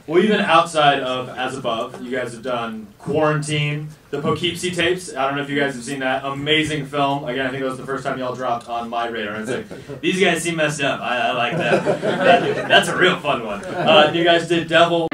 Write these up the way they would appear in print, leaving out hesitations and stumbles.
Well, even outside of As Above, you guys have done Quarantine, the Poughkeepsie tapes. I don't know if you guys have seen that. Amazing film. Again, I think that was the first time y'all dropped on my radar. And it's like, these guys seem messed up. I like that. That's a real fun one. You guys did Devil.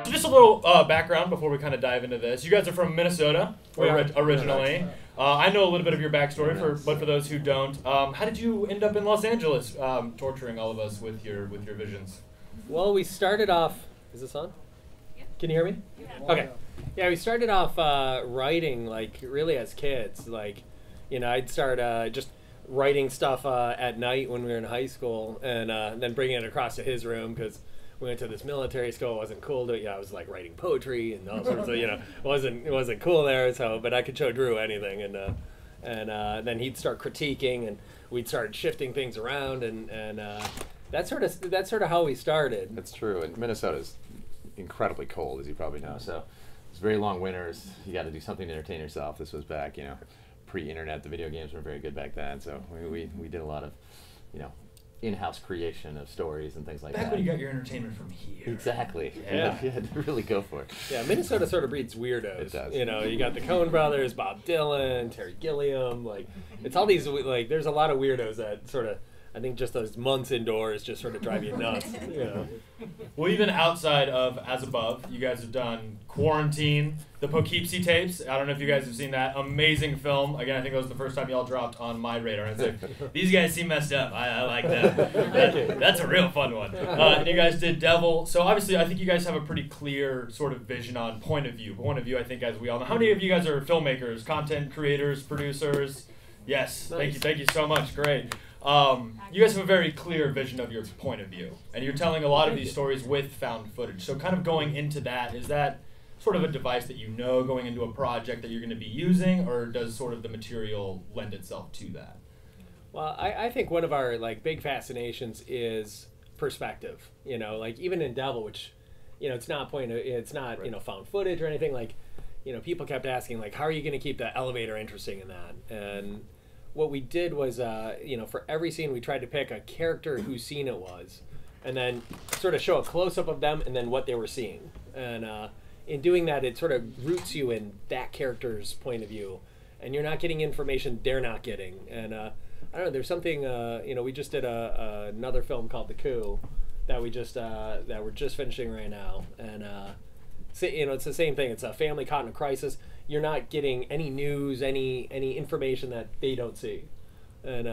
Just a little background before we kind of dive into this. You guys are from Minnesota originally. I know a little bit of your backstory, but for those who don't, how did you end up in Los Angeles torturing all of us with your visions? Well, we started off. Is this on? Yeah. Can you hear me? Yeah. Okay. Yeah, we started off writing like really as kids. Like, you know, I'd start just writing stuff at night when we were in high school, and then bringing it across to his room because we went to this military school. It wasn't cool to, I was like writing poetry and all sorts of, it wasn't cool there. So, but I could show Drew anything, and then he'd start critiquing, and we'd start shifting things around, and that's sort of how we started. That's true. And Minnesota's incredibly cold, as you probably know. So it's very long winters. You got to do something to entertain yourself. This was back, pre-internet. The video games weren't very good back then. So we did a lot of, in-house creation of stories and things like that. Back when you got your entertainment from here. Exactly. Yeah. You had to really go for it. Yeah, Minnesota sort of breeds weirdos. It does. You got the Coen brothers, Bob Dylan, Terry Gilliam. Like, it's all these, there's a lot of weirdos that sort of, I think just those months indoors just sort of drive you nuts. Well, even outside of As Above, you guys have done Quarantine, the Poughkeepsie tapes. I don't know if you guys have seen that. Amazing film. Again, I think that was the first time y'all dropped on my radar. And it's like, these guys seem messed up. I like that. That's a real fun one. And you guys did Devil. So obviously, I think you guys have a pretty clear sort of vision on point of view. Point of view, I think, as we all know. How many of you guys are filmmakers, content creators, producers? Yes. Nice. Thank you so much. Great. You guys have a very clear vision of your point of view, and you're telling a lot of these stories with found footage. So kind of going into that, is that sort of a device that going into a project that you're going to be using, or does sort of the material lend itself to that? Well, I think one of our big fascinations is perspective. Even in Devil, which, it's not found footage or anything. People kept asking how are you going to keep the elevator interesting in that? And what we did was, for every scene, we tried to pick a character whose scene it was, and then sort of show a close-up of them and then what they were seeing. And in doing that, it sort of roots you in that character's point of view, and you're not getting information they're not getting. And I don't know, there's something, we just did another film called The Coup that that we're just finishing right now. And it's the same thing. It's a family caught in a crisis. You're not getting any news, any information that they don't see, and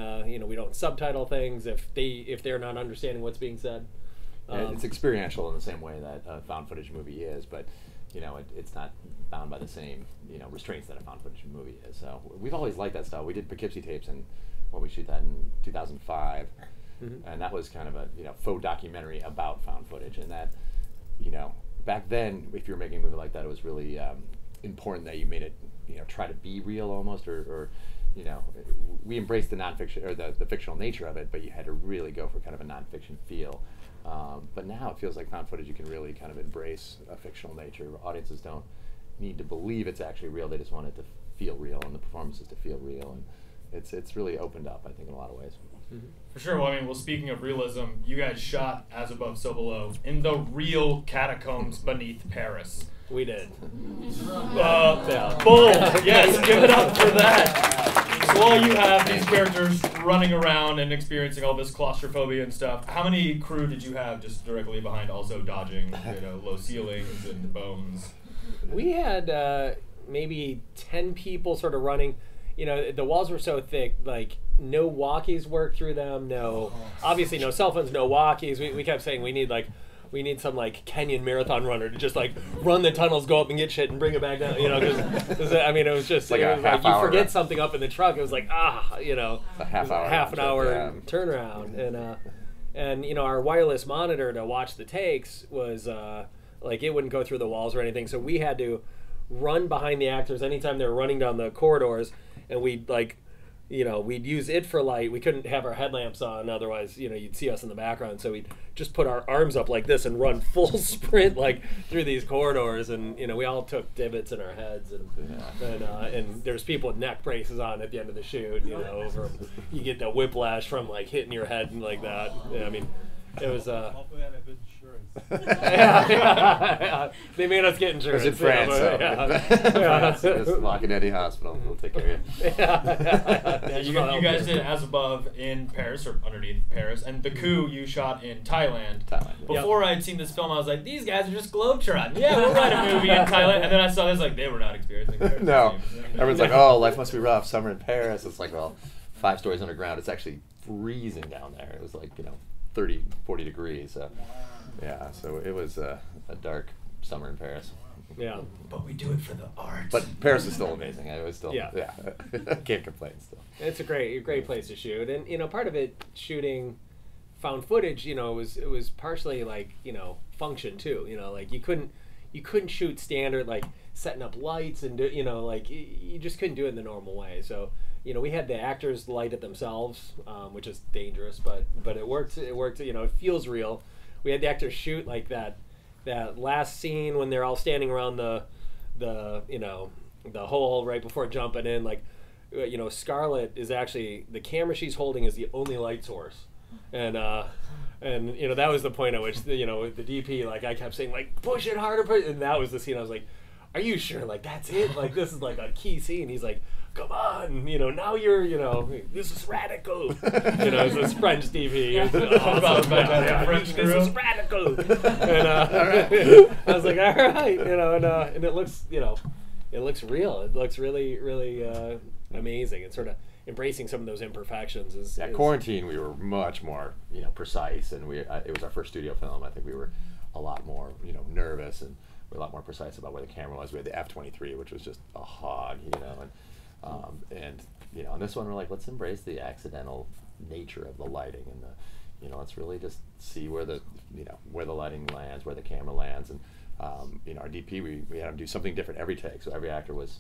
we don't subtitle things if they're not understanding what's being said. It's experiential in the same way that a found footage movie is, but it's not bound by the same restraints that a found footage movie is. So we've always liked that stuff. We did Poughkeepsie tapes, and we shoot that in 2005, and that was kind of a faux documentary about found footage, and that back then, if you were making a movie like that, it was really important that you made it, try to be real almost, or we embraced the nonfiction or the fictional nature of it, but you had to really go for kind of a nonfiction feel. But now it feels like found footage, you can really kind of embrace a fictional nature. Audiences don't need to believe it's actually real; they just want it to feel real, and the performances to feel real, and it's really opened up, I think, in a lot of ways. For sure. Well, speaking of realism, you guys shot As Above, So Below in the real catacombs beneath Paris. We did. Bold. Yes, give it up for that. So while you have these characters running around and experiencing all this claustrophobia and stuff, how many crew did you have just directly behind, also dodging, low ceilings and bones? We had maybe 10 people sort of running. The walls were so thick, no walkies worked through them. Obviously no cell phones, no walkies. We kept saying we need some Kenyan marathon runner to just run the tunnels, go up and get shit and bring it back down. Cause, it was just you forget something up in the truck. It was a half an hour turnaround. And our wireless monitor to watch the takes was it wouldn't go through the walls or anything. So we had to run behind the actors anytime they were running down the corridors, and we'd we'd use it for light. We couldn't have our headlamps on, otherwise, you'd see us in the background. So we'd just put our arms up like this and run full sprint like through these corridors. And we all took divots in our heads, and there's people with neck braces on at the end of the shoot. You get the whiplash from like hitting your head and like that. I mean, it was. Hopefully, I have good insurance. yeah. They made us get insurance. It was in France, France. It's Lock and Eddy Hospital. We'll take care of you. Yeah, you guys did As Above in Paris, or underneath Paris, and The Coup you shot in Thailand. Before I'd seen this film, I was like, these guys are just globetrotting. Yeah, we'll write a movie in Thailand. And then I saw this, like, they were not experiencing Paris. No. Everyone's like, oh, life must be rough. Summer in Paris. It's like, well, 5 stories underground. It's actually freezing down there. It was like, 30, 40 degrees. So, yeah, so it was a dark summer in Paris. Yeah. But we do it for the art. But Paris is still amazing. I was still, yeah. Can't complain still. It's a great place to shoot. And, part of it, shooting found footage, it was partially like, function too. Like you couldn't shoot standard, like setting up lights and, like you just couldn't do it in the normal way. So, we had the actors light it themselves, which is dangerous, but it worked. It worked. It feels real. We had the actors shoot like that last scene when they're all standing around the hole right before jumping in. Like, Scarlett is actually, the camera she's holding is the only light source, and that was the point at which the DP, like, I kept saying, like, push it harder, and that was the scene. I was like, are you sure? Like, that's it? Like, this is like a key scene. He's like, come on, now you're, this is radical. It's this French TV. French this is radical. And I was like, all right, and it looks, it looks real. It looks really, really amazing. And sort of embracing some of those imperfections is. Quarantine, we were much more, precise, and it was our first studio film. I think we were a lot more, nervous, and we were a lot more precise about where the camera was. We had the F-23, which was just a hog, and on this one we're like, let's embrace the accidental nature of the lighting, and let's really just see where the where the lighting lands, where the camera lands, and our DP, we had him do something different every take, so every actor was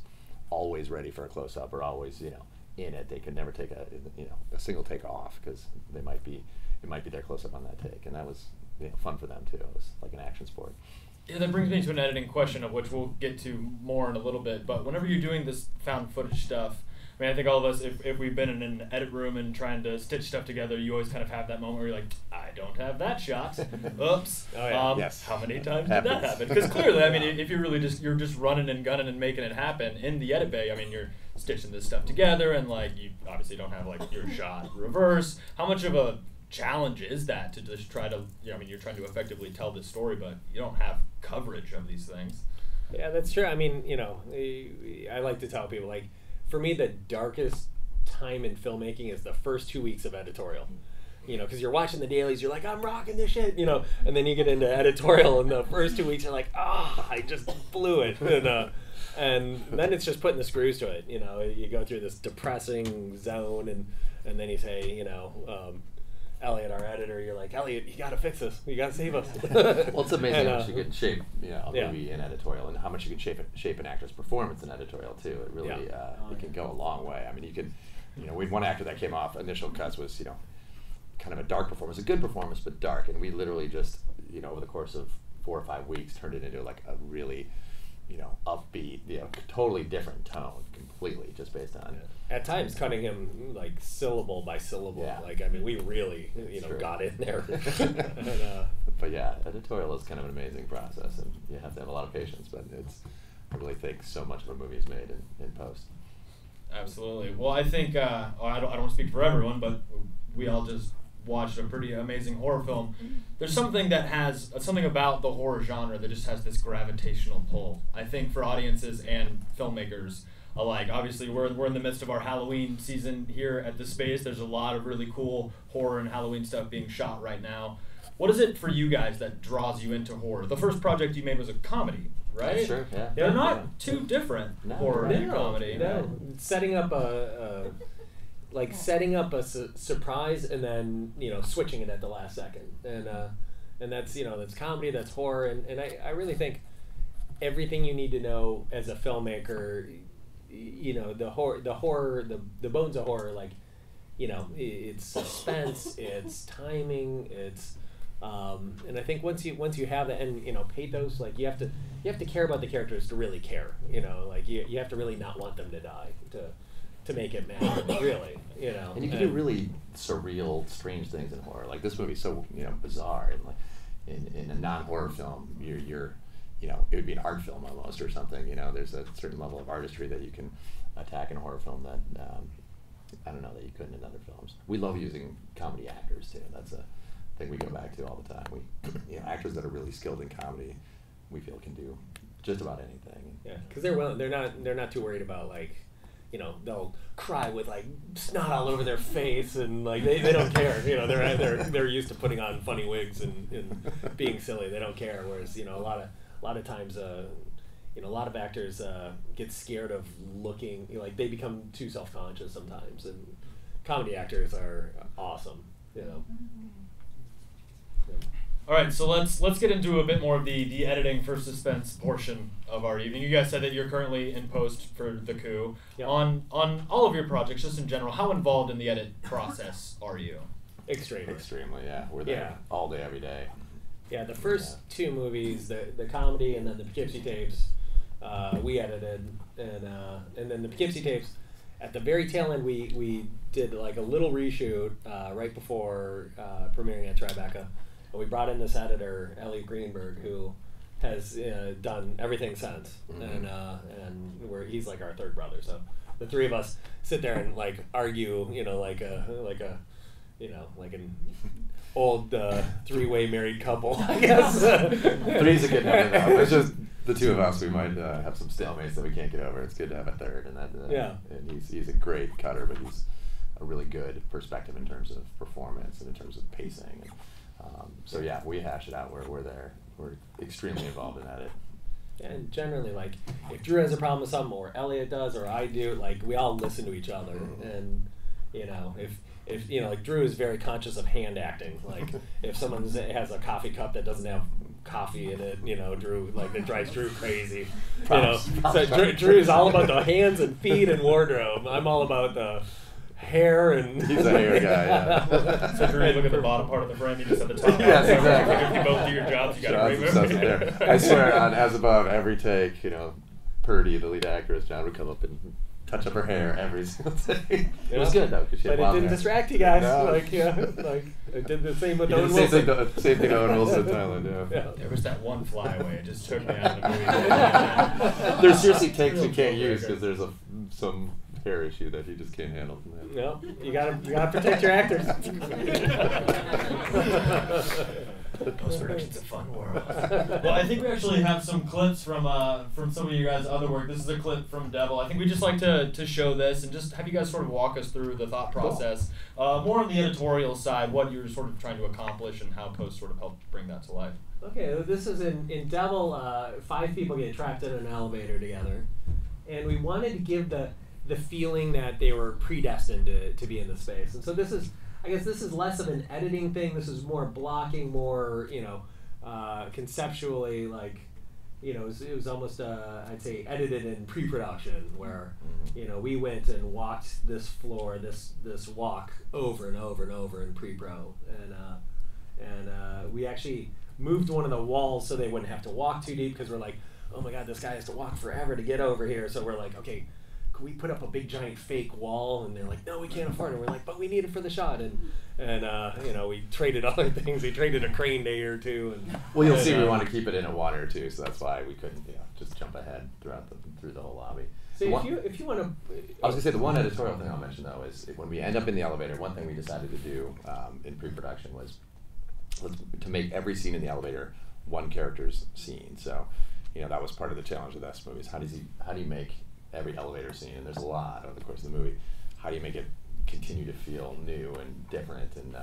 always ready for a close-up, or always in it. They could never take a single take off, because it might be their close-up on that take, and that was fun for them too. It was like an action sport. Yeah, that brings me to an editing question, of which we'll get to more in a little bit. But whenever you're doing this found footage stuff, I mean, I think all of us, if we've been in an edit room and trying to stitch stuff together, you always kind of have that moment where you're like, I don't have that shot. Oops. Oh, yeah. Yes. How many times did that happen? Because clearly, I mean, if you're really you're just running and gunning and making it happen in the edit bay, I mean, you're stitching this stuff together, and like you obviously don't have like your shot reverse. How much of a challenge is that to just try to, I mean, you're trying to effectively tell this story, but you don't have coverage of these things? Yeah, that's true. I mean, I like to tell people, like, for me, the darkest time in filmmaking is the first 2 weeks of editorial. Because you're watching the dailies, you're like, I'm rocking this shit, and then you get into editorial, and the first 2 weeks you're like, I just blew it, and then it's just putting the screws to it. You go through this depressing zone, and then you say, Elliot, our editor, you're like, Elliot, you got to fix this. You got to save us. Well, it's amazing how much you can shape, a movie in editorial, and how much you can shape an actor's performance in editorial too. It really, it can go a long way. I mean, you can, we had one actor that came off initial cuts was, kind of a dark performance, a good performance, but dark, and we literally just, over the course of 4 or 5 weeks, turned it into like a really, upbeat, totally different tone, completely, just based on. At times, cutting him like syllable by syllable. Yeah. Like, I mean, we really, got in there. But yeah, editorial is kind of an amazing process, and you have to have a lot of patience. But I really think so much of a movie is made in post. Absolutely. Well, I think I don't want to speak for everyone, but we all just watched a pretty amazing horror film. There's something about the horror genre that just has this gravitational pull. I think for audiences and filmmakers alike. Obviously, we're in the midst of our Halloween season here at the Space. There's a lot of really cool horror and Halloween stuff being shot right now. What is it for you guys that draws you into horror? The first project you made was a comedy, right? Sure, yeah. They're not too different, horror and comedy. No. Setting up a surprise and then switching it at the last second, and that's that's comedy, that's horror, and I really think everything you need to know as a filmmaker, you know, the bones of horror, like, you know, it's suspense, it's timing, it's and I think once you have that, and you know, pathos, like you have to care about the characters to really care, you know, like you have to really not want them to die to make it matter, really, you know. And you can do really surreal, strange things in horror. Like this movie's so, you know, bizarre, and like in a non-horror film, you're you know, it would be an art film almost or something. You know, there's a certain level of artistry that you can attack in a horror film that I don't know, that you couldn't in other films. We love using comedy actors too. That's a thing we go back to all the time. We, you know, actors that are really skilled in comedy, we feel can do just about anything. Yeah, because they're not too worried about, like, you know, they'll cry with like snot all over their face, and like they don't care. You know, they're used to putting on funny wigs and being silly. They don't care. Whereas, you know, a lot of times, you know, a lot of actors get scared of looking, you know, like they become too self-conscious sometimes, and comedy actors are awesome. You know. Yeah. All right, so let's get into a bit more of the editing for suspense portion of our evening. You guys said that you're currently in post for the coup. Yep. On all of your projects, just in general, how involved in the edit process are you? Extremely, yeah. We're there all day, every day. Yeah, the first two movies, the comedy and then the Poughkeepsie tapes, we edited, and then the Poughkeepsie tapes, at the very tail end, we did like a little reshoot right before premiering at Tribeca. And we brought in this editor, Elliot Greenberg, who has done everything since, and he's like our third brother. So the three of us sit there and like argue, you know, like an old three-way married couple, I guess. Three's a good number though. It's just the two of us. We might have some stalemates that we can't get over. It's good to have a third, and that. And he's a great cutter, but he's a really good perspective in terms of performance and in terms of pacing. And, so yeah, we hash it out. We're there. We're extremely involved in it. And generally, like, if Drew has a problem with something, or Elliot does, or I do, like, we all listen to each other. And, you know, if you know, like, Drew is very conscious of hand acting. Like, if someone has a coffee cup that doesn't have coffee in it, you know, Drew, like, it drives Drew crazy. You know, so Drew's all about the hands and feet and wardrobe. I'm all about the hair, and he's a hair guy. Yeah. So Drew, you look at the bottom part of the frame, you just have the top. Yes, exactly. If you both do your jobs, you got a great movie. There. I swear, on As Above, every take, you know, Purdy, the lead actress, John would come up and touch up her hair every single take. It was good though, because she had but it didn't hair. distract you guys. No. Like, like it did the same with You Owen did Wilson. same thing Owen Wilson in Thailand. Yeah. There was that one flyaway. It just took me out of the movie. There's seriously takes you can't use because there's some hair issue that you just can't handle. No, you gotta protect your actors. Post-production's a fun world. Well, I think we actually have some clips from some of you guys' other work. This is a clip from Devil. I think we'd just like to show this and just have you guys sort of walk us through the thought process, more on the editorial side, what you're sort of trying to accomplish and how post sort of helped bring that to life. Okay, this is in Devil. 5 people get trapped in an elevator together, and we wanted to give the feeling that they were predestined to be in the space. And so this is, I guess this is less of an editing thing. This is more blocking, more, you know, conceptually, like, you know, it was almost, I'd say, edited in pre-production, where, you know, we went and walked this floor, this walk over and over and over in pre-pro. And we actually moved one of the walls so they wouldn't have to walk too deep, because we're like, oh my God, this guy has to walk forever to get over here. So we're like, okay, can we put up a big giant fake wall? And they're like, no, we can't afford it. And we're like, but we need it for the shot. And you know, we traded other things. We traded a crane day or two. And well, you'll see we want to keep it in a one or two, so that's why we couldn't, you know, just jump ahead through the whole lobby. So if you want to, I was gonna say the one editorial thing I'll mention though is when we end up in the elevator, one thing we decided to do in pre-production was to make every scene in the elevator one character's scene. So, you know, that was part of the challenge of this movie. Is how do you make every elevator scene, and there's a lot over the course of the movie, how do you make it continue to feel new and different? And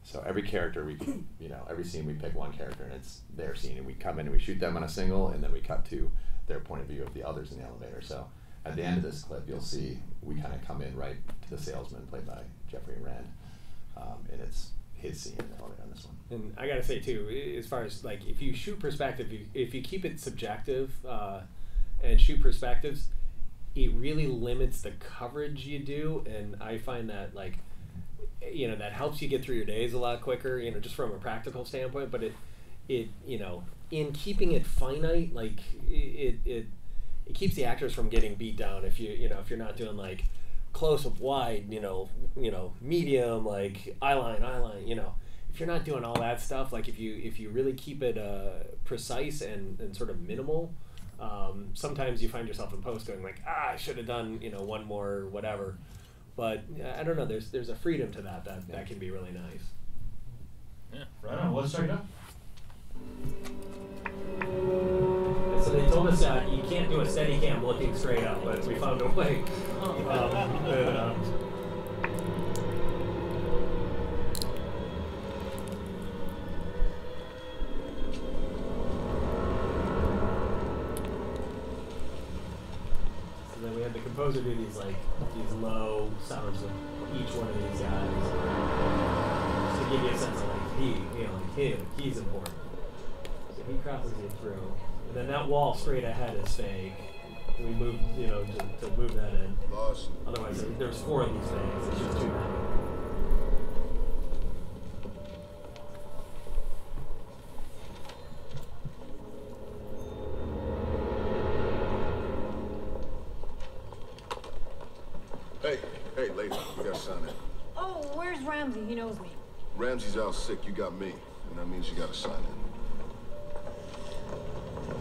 so every character every scene we pick one character and it's their scene, and we come in and we shoot them on a single, and then we cut to their point of view of the others in the elevator. So at the end of this clip, you'll see we kind of come in right to the salesman played by Jeffrey Wren, and it's his scene in the elevator on this one. And I gotta say too, as far as like if you shoot perspective, if you keep it subjective and shoot perspectives, it really limits the coverage you do, and I find that like, that helps you get through your days a lot quicker, just from a practical standpoint. But it in keeping it finite, like it keeps the actors from getting beat down if if you're not doing like close up, wide, medium, like eyeline, if you're not doing all that stuff, like if you really keep it precise and sort of minimal, sometimes you find yourself in post going like, I should have done one more whatever. But I don't know. There's a freedom to that can be really nice. Yeah, right on. Well, let's check it out. So they told us you can't do a steady cam looking straight up, but we found a way. So then we had the composer do these low sounds of each one of these guys, just to give you a sense of he's important. So he crosses you through. And then that wall straight ahead is fake. We moved, to move that in. Awesome. Otherwise, there's 4 of these things. It's just too many. Hey, lady, you got to sign in. Oh, where's Ramsey? He knows me. Ramsey's out sick. You got me, and that means you got to sign in.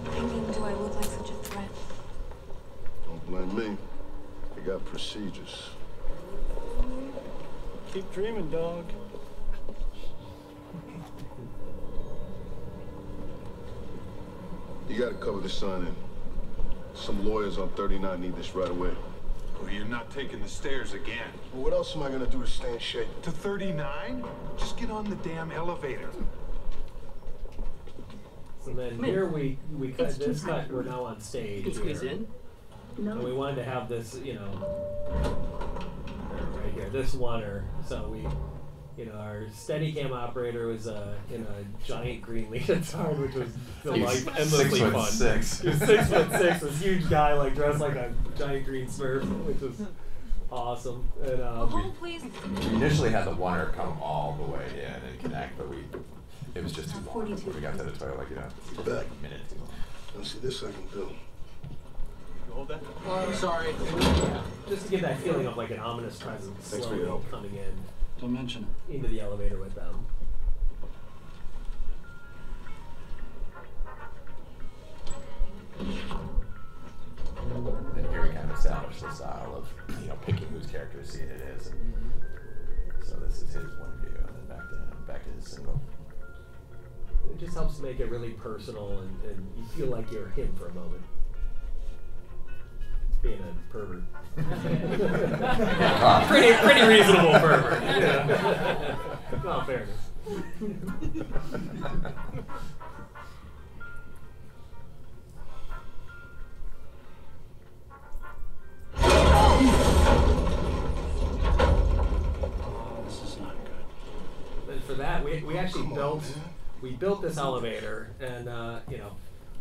I mean, do I look like such a threat? Don't blame me. They got procedures. Keep dreaming, dog. You got to cover the sign-in. Some lawyers on 39 need this right away. Well, you're not taking the stairs again. Well, what else am I going to do to stay in shape? To 39? Just get on the damn elevator. So then here we cut this cut. We're now on stage. Can squeeze in? No. And we wanted to have this, right here, this oneer. So we, our Steadicam operator was in a giant green leotard, which was endlessly fun. 6'6". He was 6'6", this huge guy, like dressed like a giant green Smurf, which was awesome. And Hold, please. we initially had the oneer come all the way in and connect, but it was just too long. 42. We got to the toilet, like, Back. like a minute too long. Let's see this I can do. Hold that. I'm sorry. just to get that feeling of like an ominous presence Thanks for slowly your help. coming in Don't mention it. into the elevator with them. And here we kind of establish the style of, picking whose character scene it is. And so this is his one view, and then back to his single. It just helps to make it really personal, and you feel like you're him for a moment. Being a pervert. pretty reasonable pervert. Yeah. Well, fairness. This is not good. And for that, we actually built this elevator, and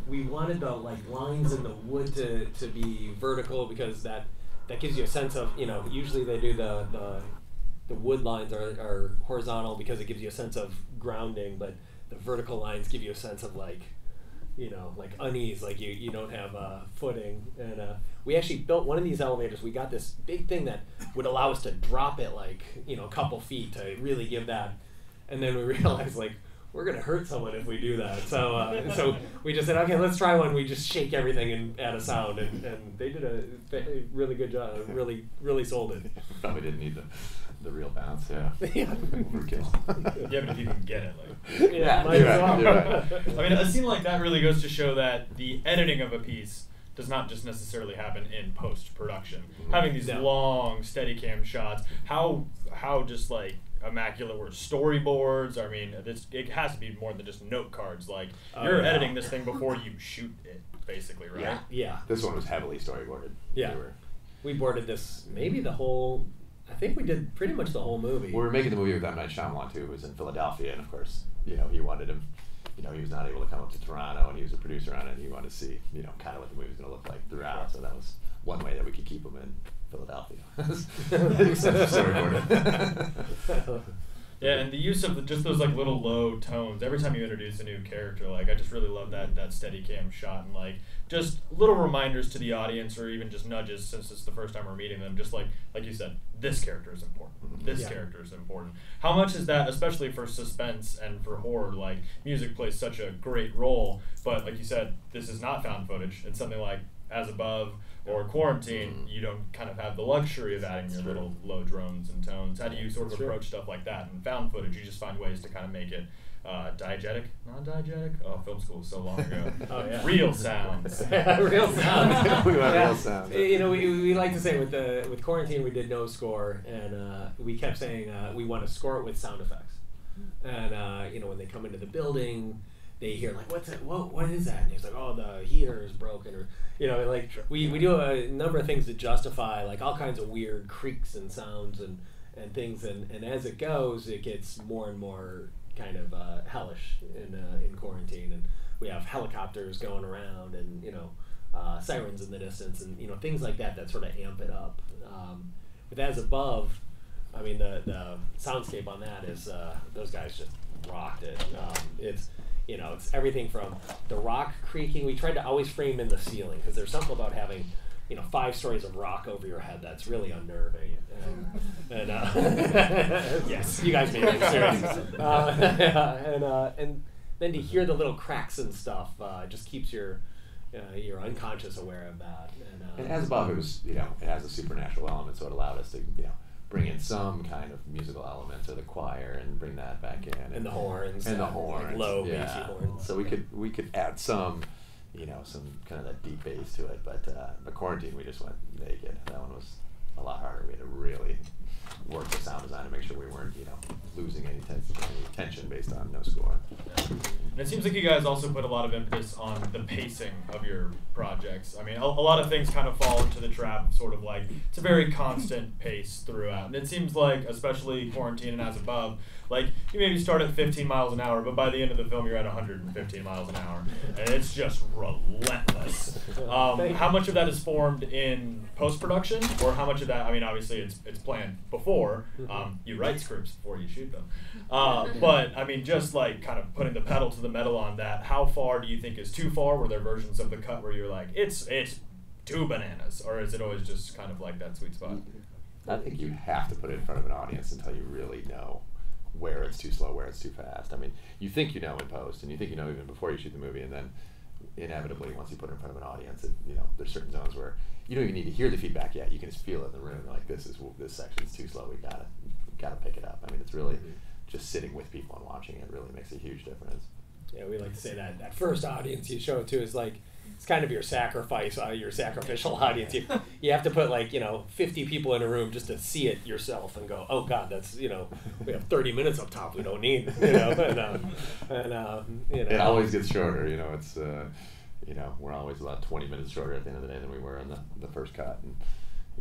we wanted the lines in the wood to be vertical, because that gives you a sense of, usually they do the wood lines are horizontal because it gives you a sense of grounding, but the vertical lines give you a sense of like unease, like you don't have footing. And we actually built one of these elevators. We got this big thing that would allow us to drop it a couple feet to really give that, and then we realized we're gonna hurt someone if we do that. So we just said, okay, let's try one. We just shake everything and add a sound, and they did a really good job. Really sold it. Probably didn't need the real bounce, yeah. Yeah. Overkill. Yeah, but if you can get it, Might as well. you're right. I mean, a scene like that really goes to show that the editing of a piece does not just necessarily happen in post-production. Having these long Steadicam shots, how just immaculate were storyboards. I mean, it has to be more than just note cards. You're editing this thing before you shoot it, basically, right? Yeah. This one was heavily storyboarded. Yeah. We boarded this maybe the whole I think we did pretty much the whole movie. We were making the movie with M. Night Shyamalan too, who was in Philadelphia, and of course, you know, he wanted him, you know, he was not able to come up to Toronto, and he was a producer on it, and he wanted to see, you know, kind of what the movie was going to look like throughout, so that was one way that we could keep him in Philadelphia. Yeah, and the use of just those like little low tones every time you introduce a new character, like I just really love that steady cam shot, and like just little reminders to the audience, or even just nudges since it's the first time we're meeting them, just like you said, this character is important, this character is important. How much is that, especially for suspense and for horror, like music plays such a great role, but like you said, this is not found footage. It's something like As Above or Quarantine, you don't kind of have the luxury of adding your little low drones and tones. How do you sort of approach stuff like that? And found footage, you just find ways to kind of make it diegetic, non-diegetic? Oh, film school was so long ago. Oh, yeah. Real sounds. Real sounds. We want real sounds. You know, we like to say with Quarantine we did no score, and we kept saying we want to score it with sound effects. And you know, when they come into the building, they hear like, what's that? Whoa, what is that? And he's like, oh, the heater is broken, or you know, like we do a number of things to justify like all kinds of weird creaks and sounds and things, and as it goes, it gets more and more kind of hellish in Quarantine, and we have helicopters going around, and you know, sirens in the distance, and you know, things like that sort of amp it up. With As Above, I mean, the soundscape on that is those guys just rocked it. It's, you know, it's everything from the rock creaking. We tried to always frame in the ceiling, because there's something about having, you know, 5 stories of rock over your head that's really unnerving. And yes, you guys made it serious. And then to hear the little cracks and stuff just keeps your unconscious aware of that. And As Above, it was, you know, it has a supernatural element, so it allowed us to, you know, bring in some kind of musical elements, or the choir, and bring that back in, and the horns, and the horns, like low bassy horns. So we could add some, you know, some kind of that deep bass to it. But Quarantine, we just went naked. That one was a lot harder. We had to really work the sound design to make sure we weren't, you know, losing any tension based on no score. And it seems like you guys also put a lot of impetus on the pacing of your projects. I mean, a lot of things kind of fall into the trap of sort of like, it's a very constant pace throughout. And it seems like, especially Quarantine and As Above, like you maybe start at 15 miles an hour, but by the end of the film you're at 115 miles an hour. And it's just relentless. How much of that is formed in post-production, or how much of that, I mean, obviously it's planned before. You write scripts before you shoot them. But, I mean, just like kind of putting the pedal to the metal on that, how far do you think is too far? Were there versions of the cut where you're like, it's too bananas? Or is it always just kind of like that sweet spot? I think you have to put it in front of an audience until you really know where it's too slow, where it's too fast. I mean, you think you know in post, and you think you know even before you shoot the movie, and then inevitably, once you put it in front of an audience, you know, there's certain zones where you don't even need to hear the feedback yet. You can just feel it in the room. Like, this section's too slow. We gotta pick it up. I mean, it's really just sitting with people and watching it really makes a huge difference. Yeah, we like to say that first audience you show it to is like, it's kind of your sacrifice, your sacrificial audience. You have to put like, you know, 50 people in a room just to see it yourself and go, oh God, that's, you know, we have 30 minutes up top we don't need, you know, and you know. It always gets shorter, you know, it's, you know, we're always about 20 minutes shorter at the end of the day than we were in the first cut. And,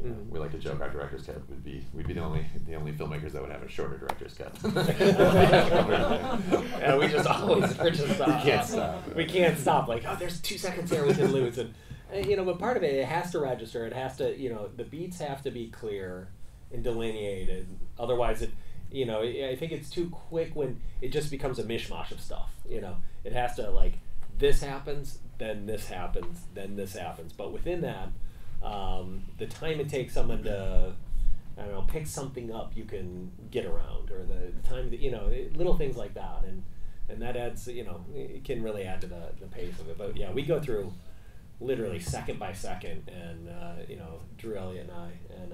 you know, we like to joke our director's cut we'd be the only filmmakers that would have a shorter director's cut. And we just always stop. We can't stop. We can't stop. Like, oh, there's 2 seconds there we can lose, and you know, but part of it has to register. It has to, you know, the beats have to be clear and delineated. Otherwise, it, you know, I think it's too quick when it just becomes a mishmash of stuff. You know, it has to like, this happens, then this happens, then this happens. But within that, the time it takes someone to, I don't know, pick something up you can get around, or the time that, you know, little things like that, and that adds, you know, it can really add to the pace of it. But yeah, we go through literally second by second, and you know, Drew, Elliott, and I, and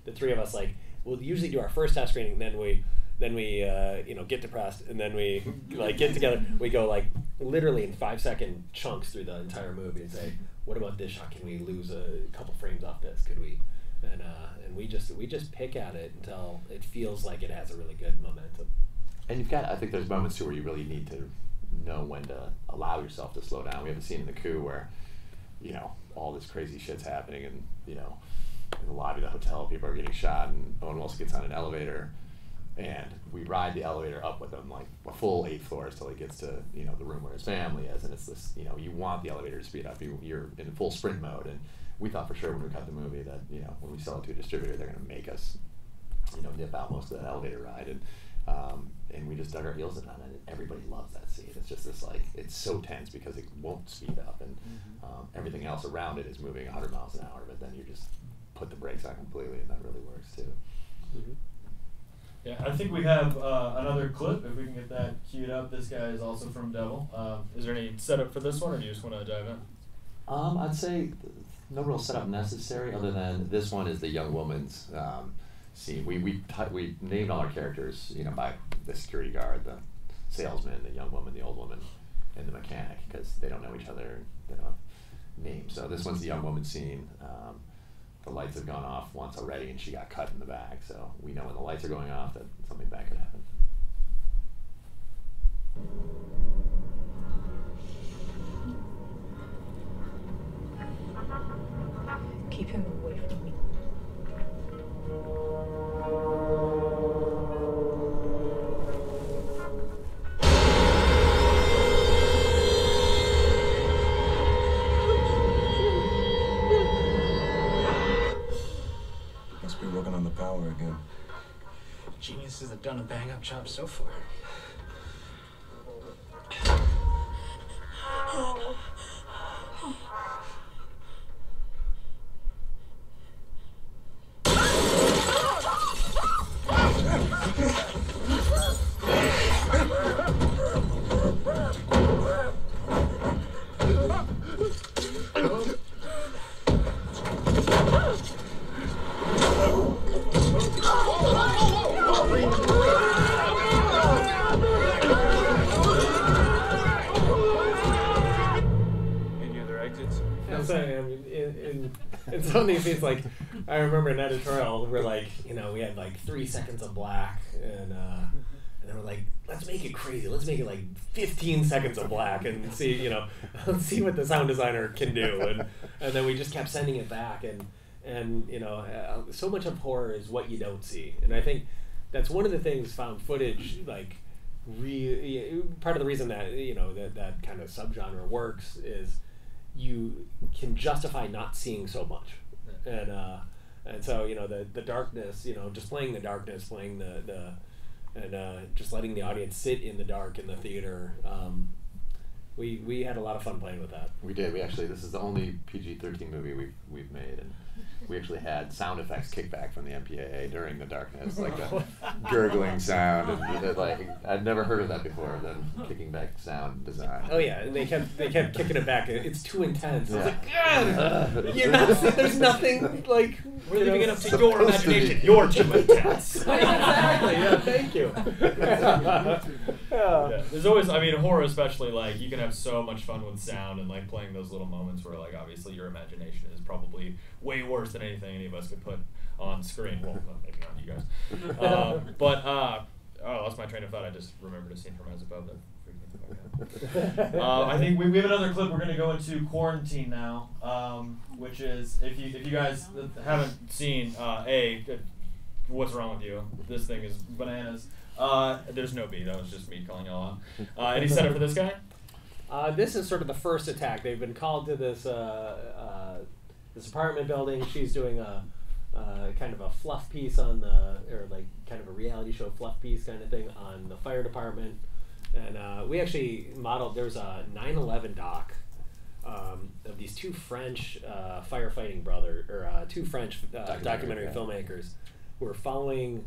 the 3 of us, like, we'll usually do our first test screening, then we you know, get depressed, and then we like get together. We go like literally in 5-second chunks through the entire movie and say, what about this shot? Can we lose a couple frames off this? Could we? And we just pick at it until it feels like it has a really good momentum. And you've got, I think there's moments too where you really need to know when to allow yourself to slow down. We have a scene in The Coup where, you know, all this crazy shit's happening, and, you know, in the lobby of the hotel, people are getting shot, and Owen Wilson gets on an elevator, and we ride the elevator up with him, like a full 8 floors till he gets to, you know, the room where his family is, and it's this, you know, you want the elevator to speed up. You're in full sprint mode, and we thought for sure when we cut the movie that, you know, when we sell it to a distributor, they're going to make us, you know, nip out most of that elevator ride, and we just dug our heels in on it, and everybody loves that scene. It's just this, like, it's so tense because it won't speed up, and everything else around it is moving 100 miles an hour, but then you just put the brakes on completely, and that really works too. Yeah, I think we have another clip, if we can get that queued up. This guy is also from Devil. Is there any setup for this one, or do you just want to dive in? I'd say no real setup necessary, other than this one is the young woman's scene. We named all our characters, you know, by the security guard, the salesman, the young woman, the old woman, and the mechanic, because they don't know each other, and they don't have names. So this one's the young woman scene. The lights have gone off once already, and she got cut in the back, so we know when the lights are going off that something bad could happen. Keep him away from me. Must be working on the power again. Geniuses have done a bang-up job so far. In some of these scenes, like, I remember an editorial where, like, you know, we had like 3 seconds of black, and they were like, let's make it crazy. Let's make it like 15 seconds of black, and see, you know, let's see what the sound designer can do. And then we just kept sending it back, and you know, so much of horror is what you don't see, and I think that's one of the things found footage, like, part of the reason that, you know, that kind of subgenre works is you can justify not seeing so much, and so, you know, the darkness, you know, just playing the darkness, playing and just letting the audience sit in the dark in the theater. We had a lot of fun playing with that. We did. We actually, this is the only PG-13 movie we've made, and we actually had sound effects kickback from the MPAA during the darkness, like a gurgling sound, and like I'd never heard of that before. Them kicking back sound design. Oh yeah, and they kept kicking it back. It's too intense. Yeah. I was like, God, you're not. There's nothing like. We're leaving it up to your imagination. You're too intense. Exactly. Yeah. Thank you. Yeah. There's always, I mean, horror especially, like, you can have so much fun with sound and, like, playing those little moments where, like, obviously your imagination is probably way worse than anything any of us could put on screen. Well, maybe not you guys. I lost my train of thought. I just remembered a scene from As Above that freaked me the fuck out. I think we have another clip. We're going to go into Quarantine now, which is, if you guys haven't seen, what's wrong with you? This thing is bananas. There's no B. That was just me calling y'all out. Any setup for this guy? This is sort of the first attack. They've been called to this this apartment building. She's doing a kind of a fluff piece on or like kind of a reality show fluff piece kind of thing on the fire department. And we actually modeled. There's a 9/11 doc of these two French firefighting two French documentary filmmakers who were following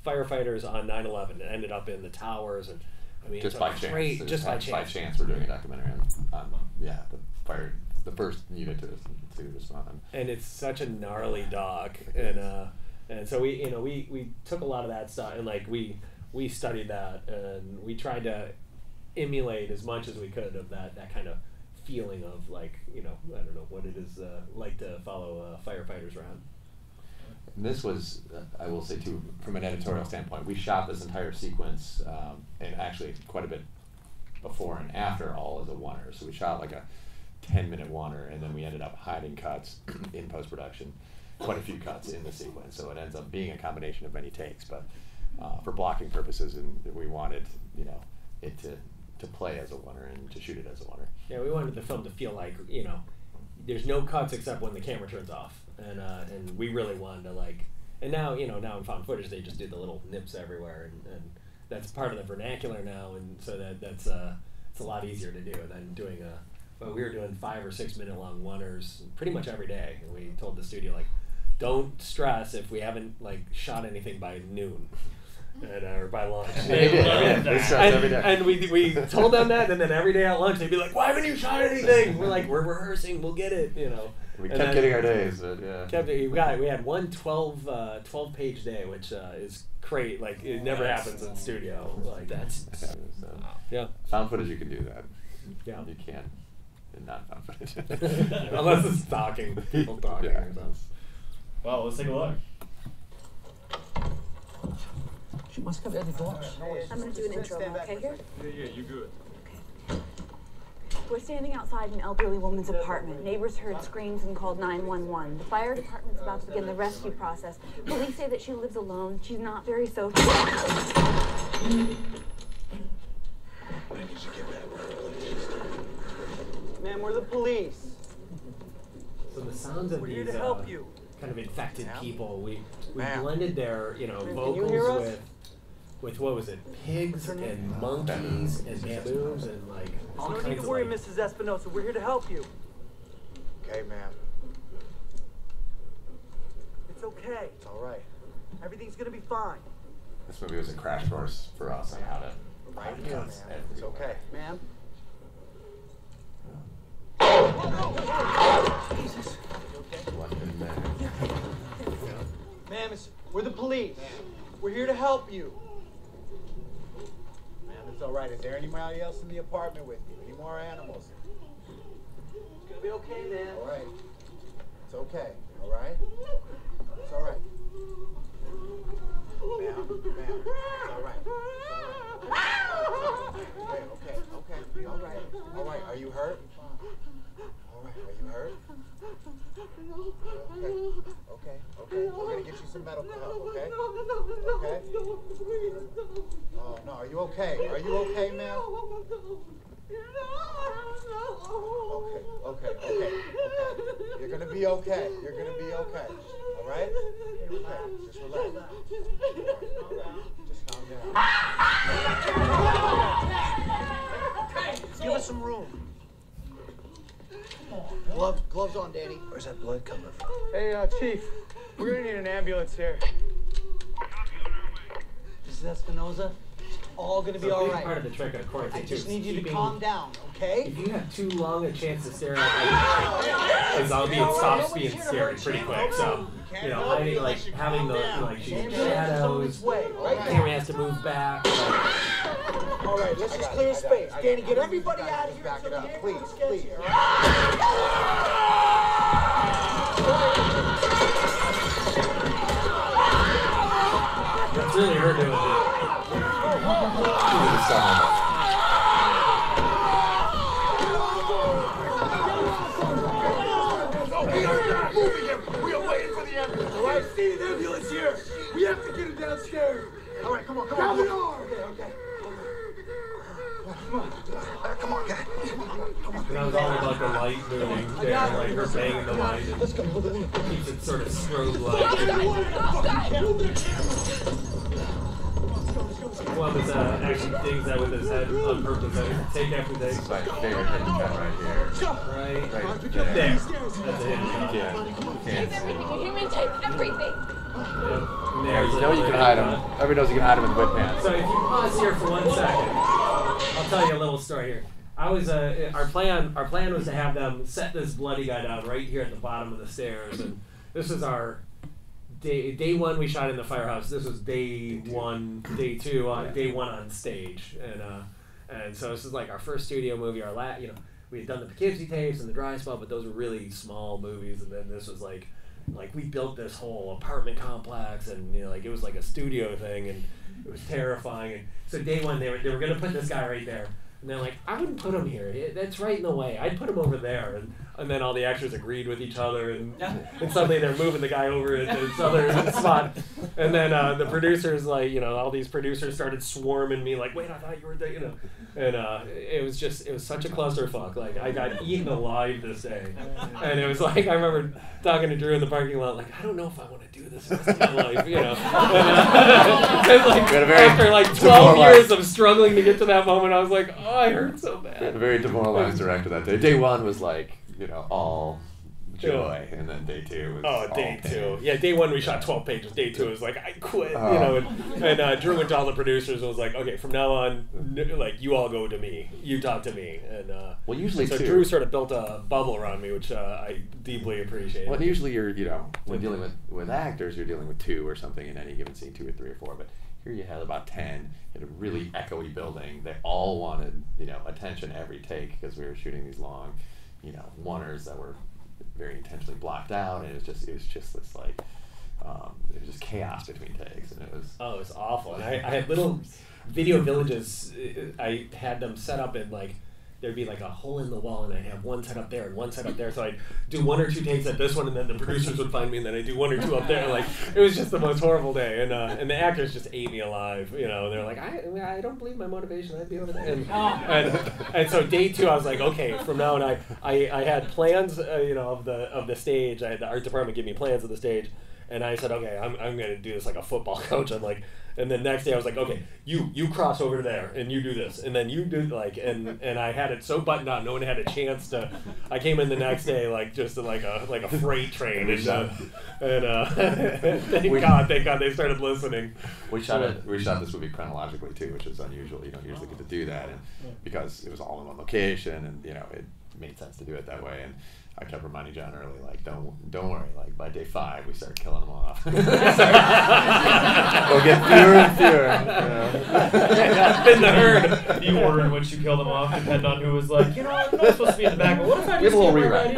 firefighters on 9/11 and ended up in the towers, and I mean, just by chance. Just by chance. By chance, we're doing a documentary on the first unit to respond. And it's such a gnarly doc, and so we took a lot of that stuff, and like we studied that, and we tried to emulate as much as we could of that kind of feeling of, like, you know, I don't know what it is like to follow firefighters around. And this was, I will say too, from an editorial standpoint, we shot this entire sequence, and actually quite a bit before and after all as a oneer. So we shot like a 10-minute oneer, and then we ended up hiding cuts in post-production. quite a few cuts in the sequence, so it ends up being a combination of many takes. But for blocking purposes, and we wanted it to play as a oneer and to shoot it as a oneer. Yeah, we wanted the film to feel like there's no cuts except when the camera turns off, and we really wanted to and now now in found footage they just do the little nips everywhere, and that's part of the vernacular now, and so that's it's a lot easier to do than doing but we were doing 5 or 6 minute long oneers pretty much every day, and we told the studio don't stress if we haven't shot anything by noon. Or by lunch. They stress every day. And we told them that, and then every day at lunch they'd be like, "Why haven't you shot anything?" We're like, "We're rehearsing. We'll get it." We kept getting our days, but yeah. We had one 12-page day, which is great. It never happens in studio. Yeah. Found footage, you can do that. Yeah. You can't in not found footage. Unless it's talking, people talking or something. Well, let's take a look. She must have the doors. I'm going to do an intro, okay, here? Yeah, you're good. Okay. We're standing outside an elderly woman's apartment. Neighbors heard screams and called 911. The fire department's about to begin the rescue process. Police say that she lives alone. She's not very social. I need you to get back. Ma'am, we're the police. So the sounds of We're these here to help you. kind of infected people, we Ma'am. blended their Can you hear vocals us? with what was it, pigs and monkeys and baboons and all No kinds need of to worry, Mrs. Espinosa. We're here to help you. Okay, ma'am. It's okay. It's all right. Everything's gonna be fine. This movie was a crash course for us on how to Right here, ma'am. It's okay. Ma'am? Jesus. London man. Ma'am, we're the police. We're here to help you. Ma'am, it's all right. Is there anybody else in the apartment with you? Any more animals? It's gonna be okay, man. All right. It's okay. All right? It's all right. Ma'am, it's all right. It's all right. Okay. All right. All right. Are you hurt? All right. Are you hurt? Okay. We're gonna get you some medical help. Okay. Okay. Oh no. Are you okay? Are you okay, ma'am? Okay. You're gonna be okay. You're gonna be okay. All right? Okay. Just relax. Just calm down. Give us some room. Gloves on, Danny. Where's that blood coming from? Hey, Chief, we're gonna need an ambulance here. Mrs. Espinosa, it's all gonna be So a all big right. part of the trick of quarantine I just too is need you to keeping- calm down, okay? If you have too long a chance to stare at it stops being scary pretty quick. So hiding having the shooting shadows, camera has to move back. All right, let's just clear space. Danny, get everybody out of here. Back it until up, the please, ambulance gets please. here. That's really her doing it. We are waiting for the ambulance. All right, see the ambulance here. We have to get him downstairs. All right, come on. Down the door. Okay. Come on, guys. And I was all about the light moving there, her banging the light. And Let's go. keeps it sort of strobe light. One was actually digs that with his head on purpose. Take after take. This is my favorite hidden gun right here. Right Right there. there. That's a hidden gun. Can't see. Human tape, everything. Yeah, you know you can hide them. Everybody knows you can hide them in whip pants. So if you pause here for 1 second, I'll tell you a little story here. Our plan was to have them set this bloody guy down right here at the bottom of the stairs, and this was our day one. We shot in the firehouse. This was day one, day two, day one on stage, and so this is like our first studio movie. We had done the Poughkeepsie tapes and the dry spell, but those were really small movies, and then this was like we built this whole apartment complex, and it was like a studio thing, and it was terrifying. And so day one, they were gonna put this guy right there. And they're like, I wouldn't put him here. That's right in the way. I'd put him over there. And then all the actors agreed with each other, and suddenly they're moving the guy over at this other spot. And then the producers, like, all these producers started swarming me, like, wait, I thought you were there, And it was such a clusterfuck. Like, I got eaten alive this day. And it was like, I remember talking to Drew in the parking lot, like, I don't know if I want to do this the rest of my life, And, after like 12 years of struggling to get to that moment, I was like, oh, I hurt so bad. We had a very demoralized director that day. Day one was like, all joy, and then day two was day two. Yeah, day one we shot 12 pages. Day two was like, I quit, and Drew went to all the producers and was like, okay, from now on, like, you all go to me, you talk to me, and well, usually so Drew sort of built a bubble around me, which I deeply appreciate. Well, usually you're, when dealing with actors, you're dealing with 2 or something in any given scene, 2 or 3 or 4, but here you had about 10 in a really echoey building. They all wanted, attention every take, because we were shooting these long, oneers that were very intentionally blocked out, and it was just this like, it was just chaos between takes, and it was awful. And I had little video villages. I had them set up in, like, there'd be like a hole in the wall, and I'd have one set up there and one set up there. So I'd do 1 or 2 takes at this one, and then the producers would find me, and then I'd do 1 or 2 up there. Like, it was just the most horrible day. And the actors just ate me alive. They're like, I don't believe my motivation. I'd be over there. And so day 2, I was like, okay, from now on, I had plans, of the stage. I had the art department give me plans of the stage. And I said, okay, I'm going to do this like a football coach. I'm like, and then next day I was like, okay, you cross over there and you do this, and then you do and I had it so buttoned out, no one had a chance to. I came in the next day like just like a freight train, and thank God they started listening. We shot this movie chronologically too, which is unusual. You don't usually get to do that, and because it was all in one location, and it made sense to do it that way. And I kept reminding John early, like, don't worry, like, by day 5 we start killing them off. They'll get fewer and fewer. In the herd. You order in which you kill them off, depend on who was like, I'm not supposed to be in the back, but what if I just get a little rewrite?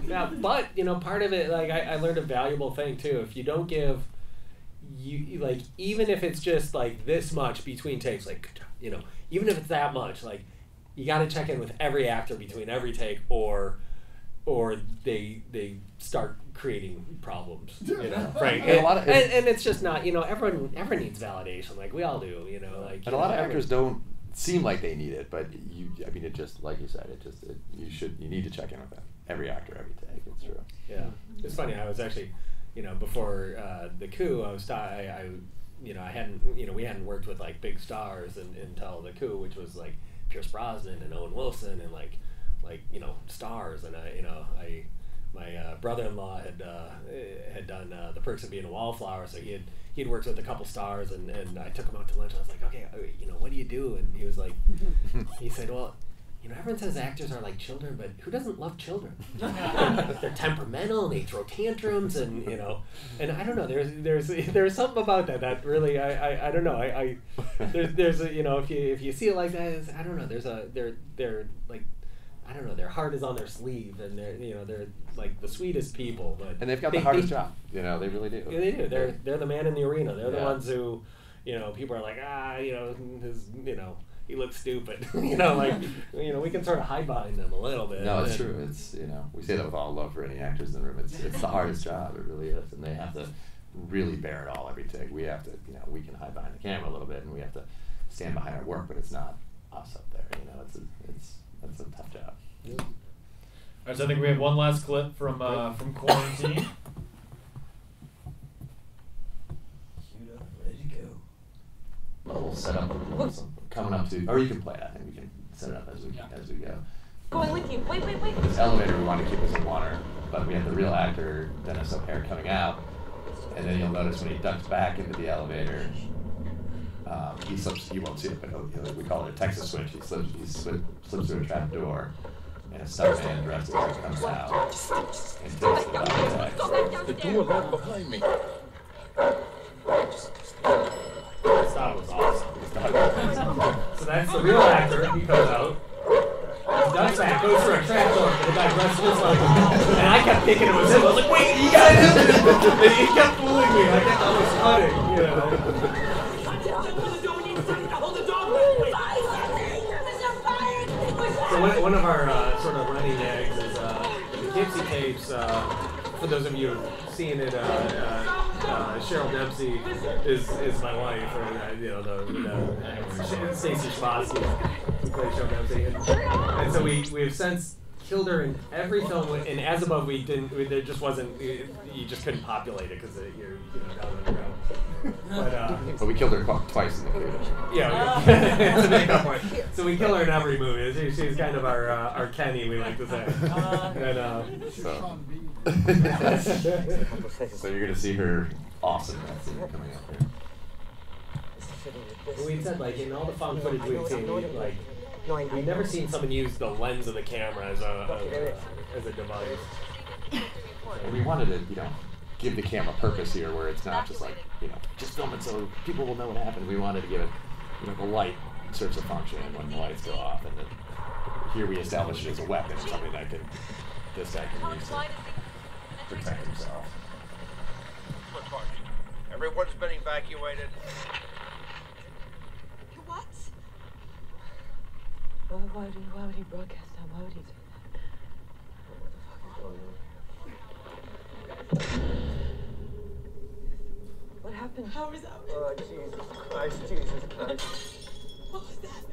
Yeah, but part of it, like, I learned a valuable thing too. If you don't give, like, even if it's just like this much between takes, like, even if it's that much, like, you got to check in with every actor between every take, or they start creating problems, right? And it's just not, everyone needs validation, like we all do, like. And a lot of actors don't seem like they need it, but it just, like you said, you need to check in with them, every actor, every take. It's true. Yeah, it's funny. I was actually, before the coup, we hadn't worked with like big stars until the coup, which was like Pierce Brosnan and Owen Wilson and like stars, and my brother-in-law had done The Perks of Being a Wallflower, so he'd worked with a couple stars, and I took him out to lunch. I was like, okay, what do you do? And he was like, he said, well, everyone says actors are like children, but who doesn't love children? They're temperamental, and they throw tantrums, and and I don't know. There's something about that really I don't know. There's if you see it like that, I don't know. They're like, I don't know. Their heart is on their sleeve, and they're like the sweetest people. But and they've got the hardest job. They really do. Yeah, they do. They're the man in the arena. They're the ones who, people are like, he looks stupid. we can sort of hide behind them a little bit. No, it's true. It's we say that with all love for any actors in the room. It's the hardest job. It really is, and they have to really bear it all every take. We have to, we can hide behind the camera a little bit, and we have to stand behind our work, but it's not us up there. It's a tough job. Yep. All right, so I think we have one last clip from Quarantine. We'll set up coming up to, or you can play it. I think we can set it up as we go. Going with you. Wait. This elevator, we want to keep us in water, but we have the real actor, Dennis O'Hare, coming out, and then you'll notice when he ducks back into the elevator, he slips. You won't see it, but we call it a Texas switch. He slips through a trap door, and a stuntman dressed as Erick comes out and takes the dog. The door locked behind me. That was awesome. So that's the real actor. He comes out, ducks back, goes for a trap door, and the guy runs just like him. And I kept thinking it was him. I was like, wait, you got him! And he kept fooling me. I kept always cutting, one of our sort of running gags is the Poughkeepsie tapes. For those of you who've seen it, Cheryl Dempsey is my wife, or Stacey Schwatsky, who plays Cheryl Dempsey, and so we've since killed her in every film. And As Above, there just wasn't. You just couldn't populate it because you're down underground. But we killed her twice in the cave. Yeah, it's a big point. So we kill her in every movie. She's kind of our Kenny, we like to say. So you're gonna see her awesome scene coming up here. We said in all the found footage we've seen, we've never seen someone use the lens of the camera as a device. And we wanted to, give the camera purpose here, where it's not just just film it so people will know what happened. We wanted to give it, the light serves a function when the lights go off, and then here we establish it as a weapon, something that this guy can use to protect himself. Everyone's been evacuated. What? Why would he broadcast that? Why would he do that? What happened? How was that? Oh, Jesus Christ, Jesus Christ. What was that?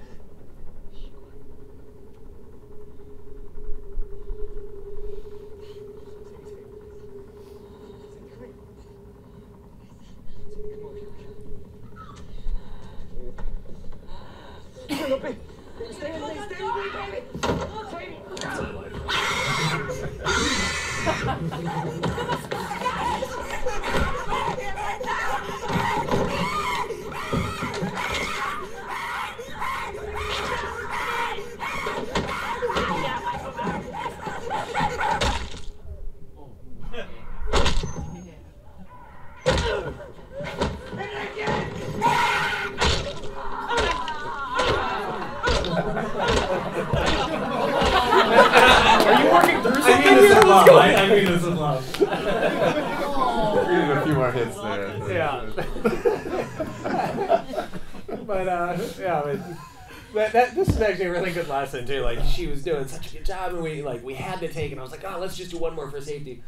Stay with me, baby! I mean this is love. A few more hits there. Yeah. But this is actually a really good lesson too. She was doing such a good job, and we had to take, and I was like, let's just do one more for safety.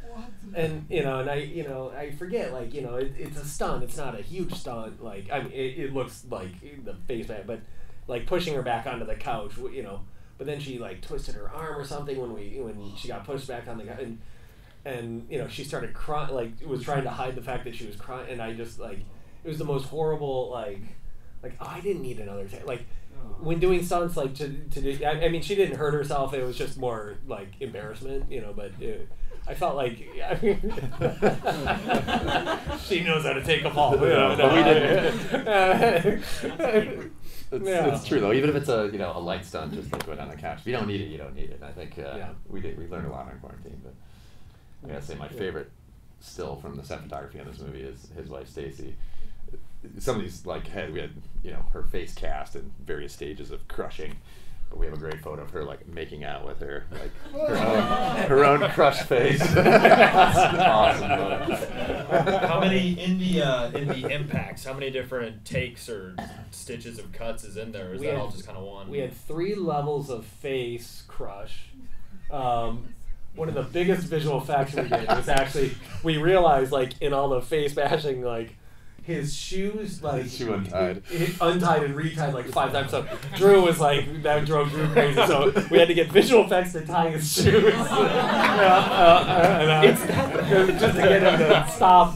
And I forget, it's a stunt. It's not a huge stunt. It looks like the face bag, but pushing her back onto the couch, But then she twisted her arm or something when she got pushed back on the couch, and she started crying, was trying to hide the fact that she was crying, and I just it was the most horrible I didn't need another take. When doing stunts to do, I mean, she didn't hurt herself. It was just more embarrassment, but. I felt she knows how to take a fall. We didn't. It's true though. Even if it's a a light stunt, just go down the couch. If you don't need it, you don't need it. I think we learned a lot on quarantine. But I gotta say, my favorite still from the set photography on this movie is his wife Stacy. Some of these we had her face cast in various stages of crushing. But we have a great photo of her making out with her her own crushed face. Awesome photo. How many in the impacts? How many different takes or stitches of cuts is in there? Or is that all just kind of one? We had 3 levels of face crush. One of the biggest visual effects we did was actually we realized in all the face bashing his shoes shoe untied and retied 5 times. So Drew was that drove Drew crazy. So we had to get visual effects to tie his shoes. Just to get him to stop.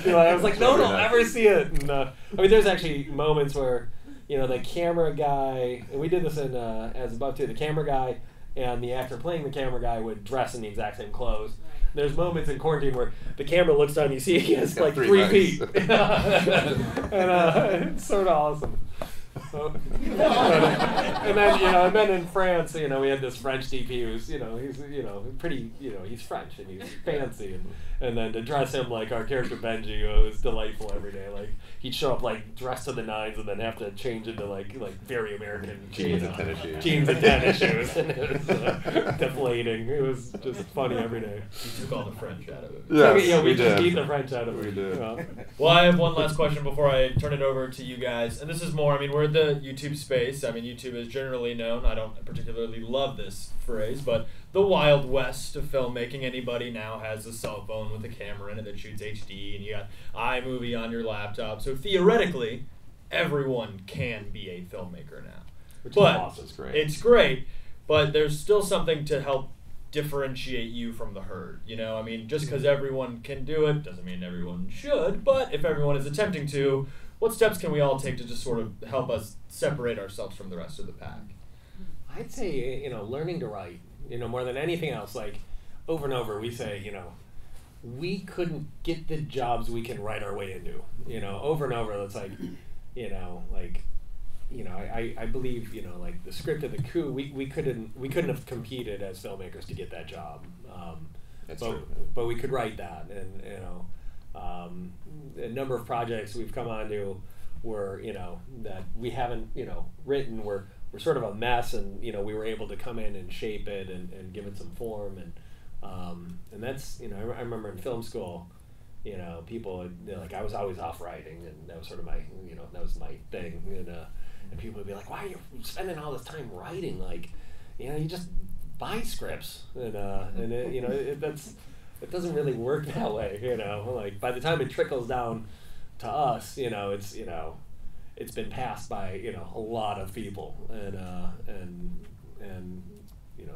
I was no, don't ever see it. And, there's actually moments where the camera guy, and we did this in As Above too. The camera guy and the actor playing the camera guy would dress in the exact same clothes. There's moments in quarantine where the camera looks down and you see he has 3 feet. And it's sort of awesome. And then in France, we had this French DP who's, he's, pretty, he's French and he's fancy, and then to dress him like our character Benji, it was delightful every day. He'd show up dressed to the nines and then have to change into very American jeans and tennis shoes. And it was deflating. It was just funny every day. You took all the French out of it. Yes, we just beat the French out of it. We did. Well, I have one last question before I turn it over to you guys, and this is more. We're entered the YouTube space. I mean, YouTube is generally known, I don't particularly love this phrase, but the Wild West of filmmaking. Anybody now has a cell phone with a camera in it that shoots HD, and you got iMovie on your laptop. So theoretically, everyone can be a filmmaker now. Which but is awesome. It's great. It's great, but there's still something to help differentiate you from the herd. You know, I mean, just because everyone can do it doesn't mean everyone should, but if everyone is attempting to, what steps can we all take to just sort of help us separate ourselves from the rest of the pack? I'd say, learning to write, more than anything else. Like, over and over, we say, we couldn't get the jobs we can write our way into. Over and over, it's like, I believe, like the script of The Coup, we couldn't have competed as filmmakers to get that job. That's true. But we could write that, and a number of projects we've come on to were, that we haven't, written. We're sort of a mess, and we were able to come in and shape it and give it some form, and that's, I remember in film school, people like, I was always off writing, and that was sort of my, that was my thing, and people would be like, why are you spending all this time writing? Like, you just buy scripts, and it doesn't really work that way, like by the time it trickles down to us, it's been passed by, a lot of people, and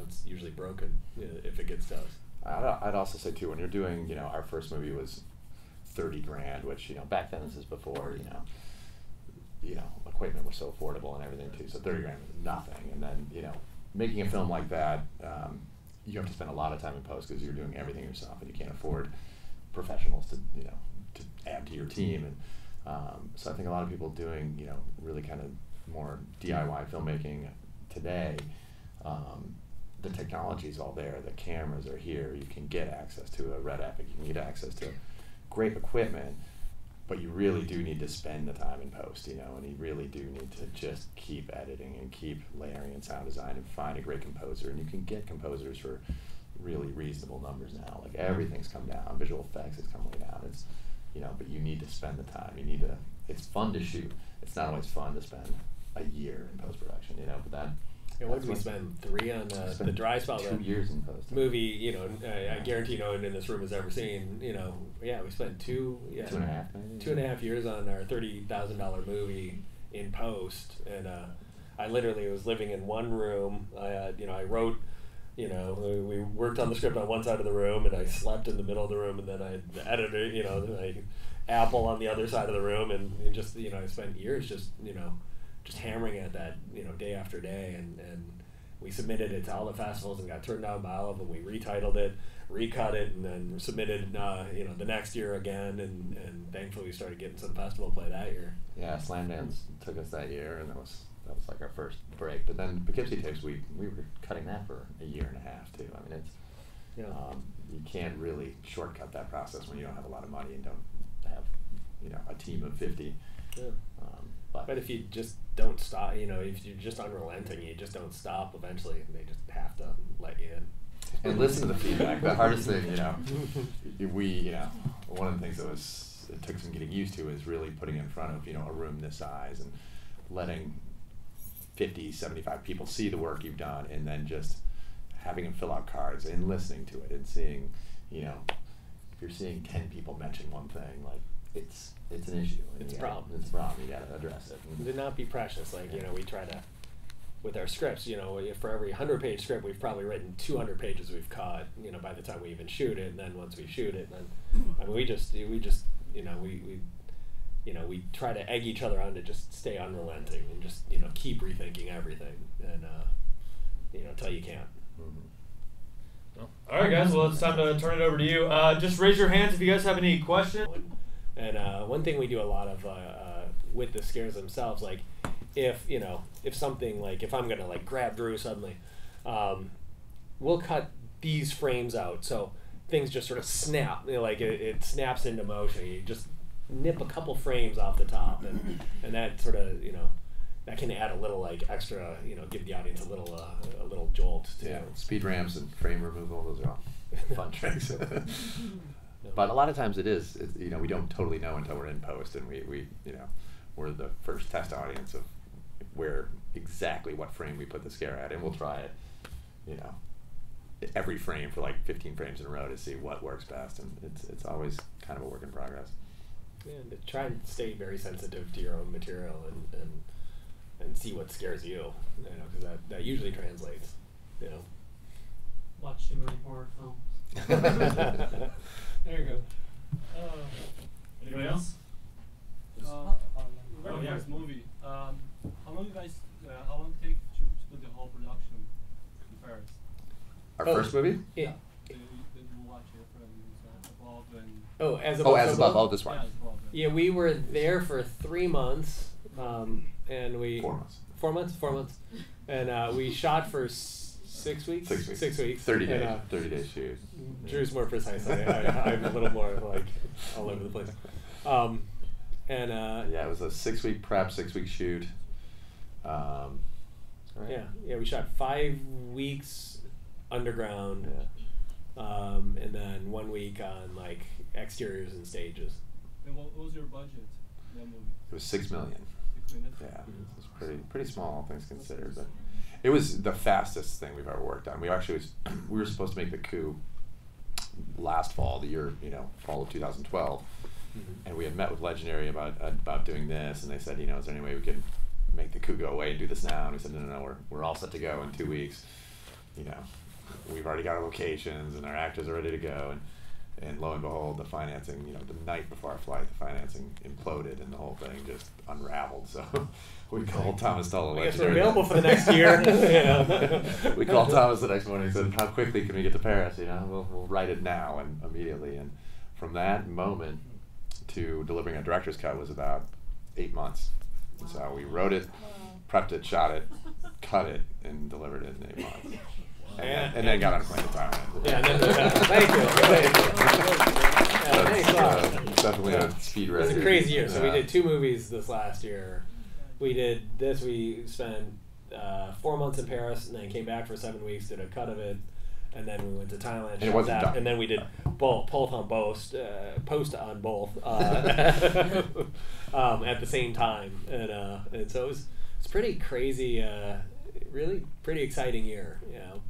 it's usually broken if it gets to us. I'd also say too, when you're doing, our first movie was $30,000, which, back then, this is before, equipment was so affordable and everything too. So $30,000 was nothing. And then, making a film like that, you have to spend a lot of time in post because you're doing everything yourself, and you can't afford professionals to, to add to your team. And so I think a lot of people doing, really kind of more DIY filmmaking today, the technology is all there. The cameras are here. You can get access to a Red Epic. You can get access to great equipment. But you really do need to spend the time in post, and you really do need to just keep editing and keep layering and sound design and find a great composer. And you can get composers for really reasonable numbers now. Like, everything's come down. Visual effects has come way down. It's, but you need to spend the time. You need to, it's fun to shoot. It's not always fun to spend a year in post-production, but that. Yeah, what did we spend? 3 on the dry spell? 2 years in post. Movie, I guarantee no one in this room has ever seen, we spent 2.5 years on our $30,000 movie in post, and I literally was living in one room. I wrote, we worked on the script on one side of the room, and I slept in the middle of the room, and then I edited, I Apple on the other side of the room, and just, I spent years just hammering at that, day after day, and we submitted it to all the festivals and got turned down by all of them. We retitled it, recut it, and then submitted, the next year again, and thankfully we started getting some festival play that year. Yeah, Slamdance took us that year, and that was like our first break. But then Poughkeepsie Tapes, we were cutting that for a year and a half too. I mean, it's you can't really shortcut that process when you don't have a lot of money and don't have a team of 50. Yeah. But if you just don't stop, if you're just unrelenting, you just don't stop, eventually they just have to let you in. And listen to the feedback. The hardest thing, one of the things that it took some getting used to is really putting in front of, a room this size and letting 50, 75 people see the work you've done, and then just having them fill out cards and listening to it and seeing, if you're seeing 10 people mention one thing, like, it's an issue. It's a problem. It's a problem. You got to address it. Do not be precious. Like, we try to, with our scripts, for every 100-page script, we've probably written 200 pages we've cut, by the time we even shoot it. And then once we shoot it, then, we try to egg each other on to just stay unrelenting and just, keep rethinking everything and, until you can't. Mm-hmm. All right, guys. Well, it's time to turn it over to you. Just raise your hands if you guys have any questions. And one thing we do a lot of with the scares themselves, like if something, like if I'm gonna like grab Drew suddenly, we'll cut these frames out so things just sort of snap, like it snaps into motion. You just nip a couple frames off the top, and that sort of that can add a little like extra, give the audience a little jolt too. Yeah, speed ramps and frame removal, those are all fun tricks. But a lot of times it's, we don't totally know until we're in post, and we're the first test audience of where exactly what frame we put the scare at, and we'll try it, you know, every frame for like 15 frames in a row to see what works best, and it's always kind of a work in progress. Yeah, and to try and stay very sensitive to your own material and see what scares you, you know, because that usually translates, you know. Watch too many horror films. There you go. Anybody else? Very yeah. first movie. How long did it take to do the whole production in Paris? Our first movie? Yeah. Did you watch it from Above and... Oh, As Above. As Above. Oh, this one. Yeah, As Above, yeah, we were there for 3 months, and we 4 months. 4 months, 4 months, and we shot for 6 weeks. 6 weeks. 6 weeks. 30 days. And, 30 days shoot. Drew's more precise. I'm a little more like all over the place. Yeah, it was a 6-week prep, 6-week shoot. Right. Yeah, we shot 5 weeks underground, and then 1 week on like exteriors and stages. And what was your budget in that movie? It was $6 million. 6 million? Yeah, it was pretty small, all things considered, but it was the fastest thing we've ever worked on. We actually we were supposed to make the coup last fall, the year, you know, fall of 2012, and we had met with Legendary about doing this, and they said, you know, is there any way we could make the coup go away and do this now? And we said, no, we're all set to go in 2 weeks. You know, we've already got our locations and our actors are ready to go, and lo and behold, the financing, you know, the night before our flight, the financing imploded and the whole thing just unraveled. So we called Thomas Tull. I guess we're available for the next year. We called Thomas the next morning and said, how quickly can we get to Paris? You know, we'll write it now and immediately. And from that moment to delivering a director's cut was about 8 months. And so we wrote it, prepped it, shot it, cut it, and delivered it in 8 months. And then got on a plane to Thailand. Yeah, and then, thank you. Definitely a speed record. It was a crazy year. So we did 2 movies this last year. We did this. We spent 4 months in Paris, and then came back for 7 weeks. Did a cut of it, and then we went to Thailand. And it wasn't done. And then we did both on both, post on both at the same time. And so it's pretty crazy. Really pretty exciting year. You know.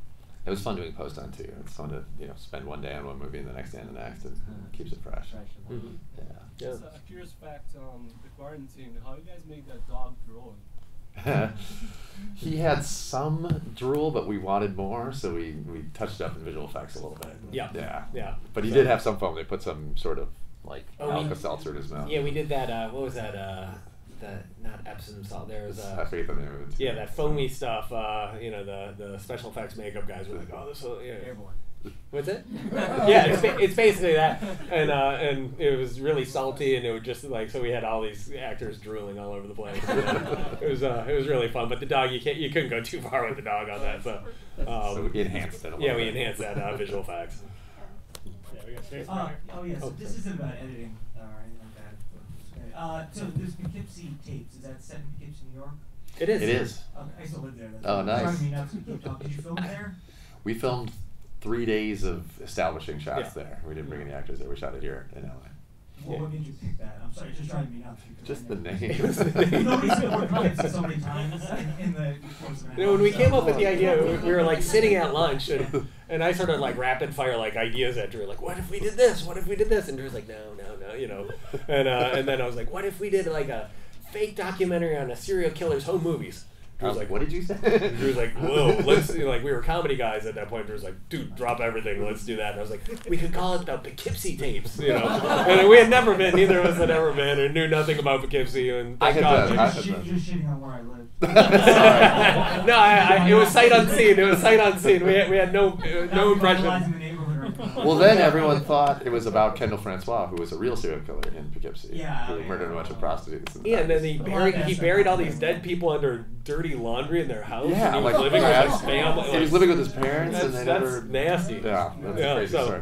It was fun doing post on too. It's fun to, you know, spend one day on one movie and the next day on the next, and keeps it fresh. Yeah. So a curious fact, the quarantine, how you guys make that dog drool? He had some drool, but we wanted more, so we touched up in visual effects a little bit. Yeah. But he did have some foam. They put some sort of like Alka-Seltzer in his mouth. Yeah, we did that. What was that? Not Epsom salt. There was I forget the name of it. Yeah, that foamy stuff. You know, the special effects makeup guys were like, oh, this will, yeah. Airborne. What's it? Yeah, it's basically that, and it was really salty, and it was just like, so we had all these actors drooling all over the place. It was really fun, but the dog, you couldn't go too far with the dog on that, so we enhanced it a little bit. We enhanced that visual effects. Yeah, we got space so this isn't about editing or anything like that. So there's Poughkeepsie tapes. Is that set in Poughkeepsie, New York? It is. It is. Okay, I used to live there. Oh, nice. Did you film there? We filmed 3 days of establishing shots there. We didn't bring any actors there. We shot it here in LA. Well, what made you pick that? I'm sorry, just trying to be nuts. Just the name. Nobody's been working on it so many times in the course of when we came up with the idea, we were like sitting at lunch, and I sort of like rapid fire like ideas at Drew, like, what if we did this? What if we did this? And Drew's like, no, you know. And then I was like, what if we did like a fake documentary on a serial killer's home movies? Drew's like, what did you say? Drew's like, whoa, let's, you know, like we were comedy guys at that point. Drew's like, dude, drop everything, let's do that. And I was like, we could call it the Poughkeepsie tapes, you know. And we had never been, neither of us had ever been, or knew nothing about Poughkeepsie. And thank God. You're just shitting on where I live. No, it was sight unseen. It was sight unseen. We had no impression. Well, then everyone thought it was about Kendall Francois, who was a real serial killer in Poughkeepsie, who murdered a bunch of prostitutes. Yeah, and then he buried all these dead people under dirty laundry in their house. Yeah, and he was living with his family. He was living with his parents, and they that's never. Nasty. Yeah, that's a crazy story.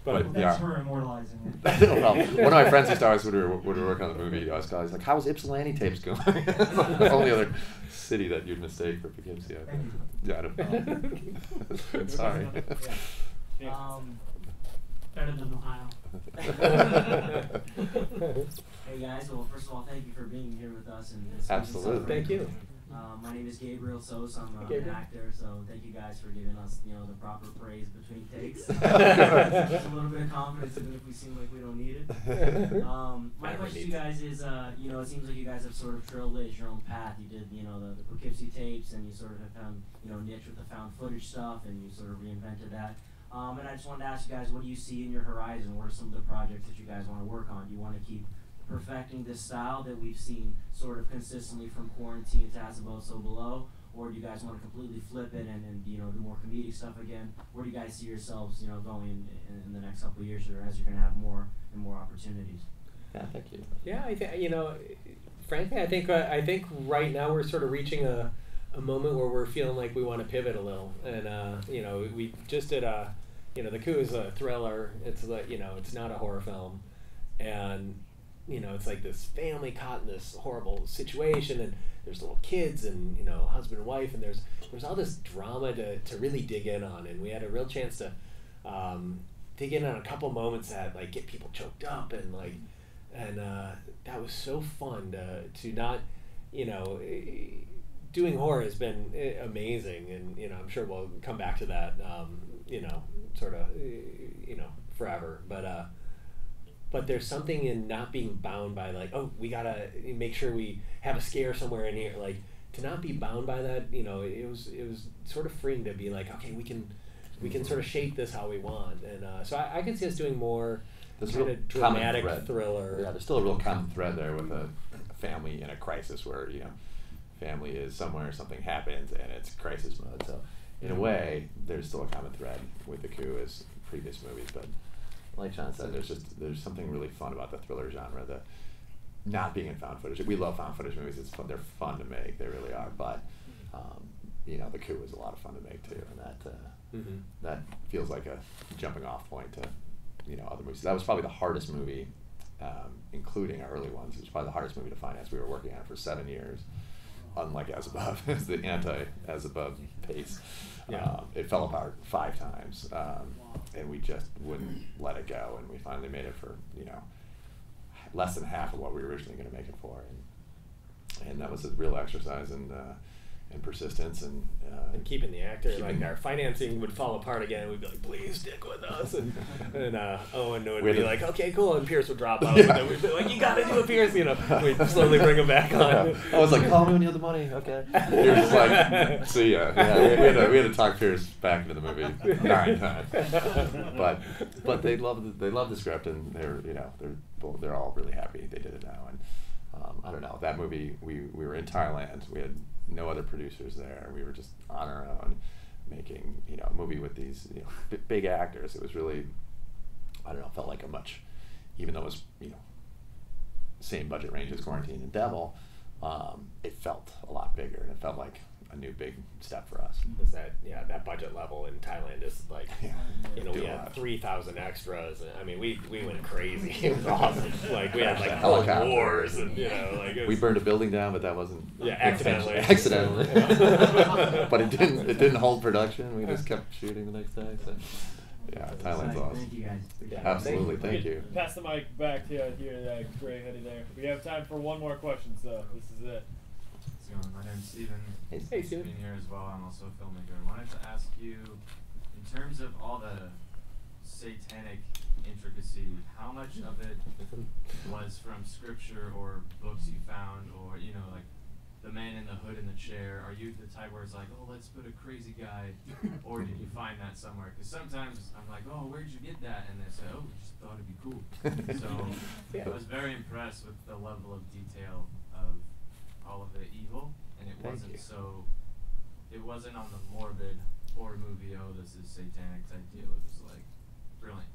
But that's her immortalizing it. No problem. One of my friends used to always, when we were working on the movie, he always he's like, "How's Ypsilanti tapes going?" The only other city that you'd mistake for Poughkeepsie. Yeah, I don't know. Sorry. Better than Ohio. Hey guys, well, first of all, thank you for being here with us. And absolutely. Thank you. My name is Gabriel Sos. I'm an Gabriel. actor, so thank you guys for giving us, the proper praise between takes. Just a little bit of confidence, even if we seem like we don't need it. My question to you guys is, it seems like you guys have sort of trailblazed your own path. You did, the Poughkeepsie tapes, and you sort of have found, niche with the found footage stuff, and you sort of reinvented that. And I just wanted to ask you guys, what do you see in your horizon? What are some of the projects that you guys want to work on? Do you want to keep perfecting this style that we've seen sort of consistently from Quarantine to As Above, So Below? Or do you guys want to completely flip it and do more comedic stuff again? Where do you guys see yourselves, going in the next couple of years, or as you're going to have more and more opportunities? Yeah, thank you. Yeah, I think frankly, I think right now we're sort of reaching a moment where we're feeling like we want to pivot a little, and we just did The Coup is a thriller. It's like it's not a horror film, and it's like this family caught in this horrible situation, and there's little kids and husband and wife, and there's all this drama to really dig in on, and we had a real chance to dig in on a couple moments that like get people choked up and that was so fun to not doing horror has been amazing, and I'm sure we'll come back to that sort of forever, but there's something in not being bound by like, oh, we gotta make sure we have a scare somewhere in here, like to not be bound by that. It was sort of freeing to be like, okay, we can sort of shape this how we want, and so I can see us doing more kind of dramatic thriller. Yeah, there's still a real common thread there with a family in a crisis where family is somewhere, something happens, and it's crisis mode. So in a way, there's still a common thread with The Coup as previous movies, but like Sean said, there's something really fun about the thriller genre, the not being in found footage. We love found footage movies. It's fun. They're fun to make. They really are. But The Coup is a lot of fun to make too, and that feels like a jumping off point to other movies. That was probably the hardest movie, including our early ones. It was probably the hardest movie to finance. We were working on it for 7 years. Unlike As Above, it's the anti-As Above pace. Yeah. It fell apart 5 times, and we just wouldn't let it go. And we finally made it for less than half of what we were originally going to make it for, and that was a real exercise in persistence and keeping the actor. Like our financing would fall apart again, and we'd be like, "Please stick with us." And Owen would be like, "Okay, cool," and Pierce would drop out. Yeah. And then we'd be like, "You gotta do a Pierce," We'd slowly bring him back on. Yeah. I was like, "Call me when you have the money." Okay. Pierce was like, "See ya." Yeah, we had to talk Pierce back into the movie 9 times. But they love the script, and they're all really happy they did it now. And I don't know, that movie, we were in Thailand. We had no other producers there. We were just on our own making a movie with these big actors. It was really, I don't know, felt like a much, even though it was same budget range as Quarantine and Devil, it felt a lot bigger, and it felt like a new big step for us. Was that budget level in Thailand is like, we had 3,000 extras. And, I mean, we went crazy. It was awesome. Like we had like wars and we burned a building down, but that wasn't accidentally. But it didn't hold production. We just kept shooting the next day. So yeah, Thailand's awesome. Thank you guys. Absolutely, thank you. Pass the mic back to you, that gray hoodie there. We have time for one more question, so this is it. My name's Steven. Hey, Steven. Being here as well. I'm also a filmmaker. I wanted to ask you, in terms of all the satanic intricacy, how much of it was from scripture or books you found, or like the man in the hood in the chair? Are you the type where it's like, oh, let's put a crazy guy, or did you find that somewhere? Because sometimes I'm like, oh, where'd you get that? And they say, oh, we just thought it'd be cool. So I was very impressed with the level of detail of all of the evil, and it wasn't on the morbid horror movie, oh, this is satanic type deal. It was like brilliant.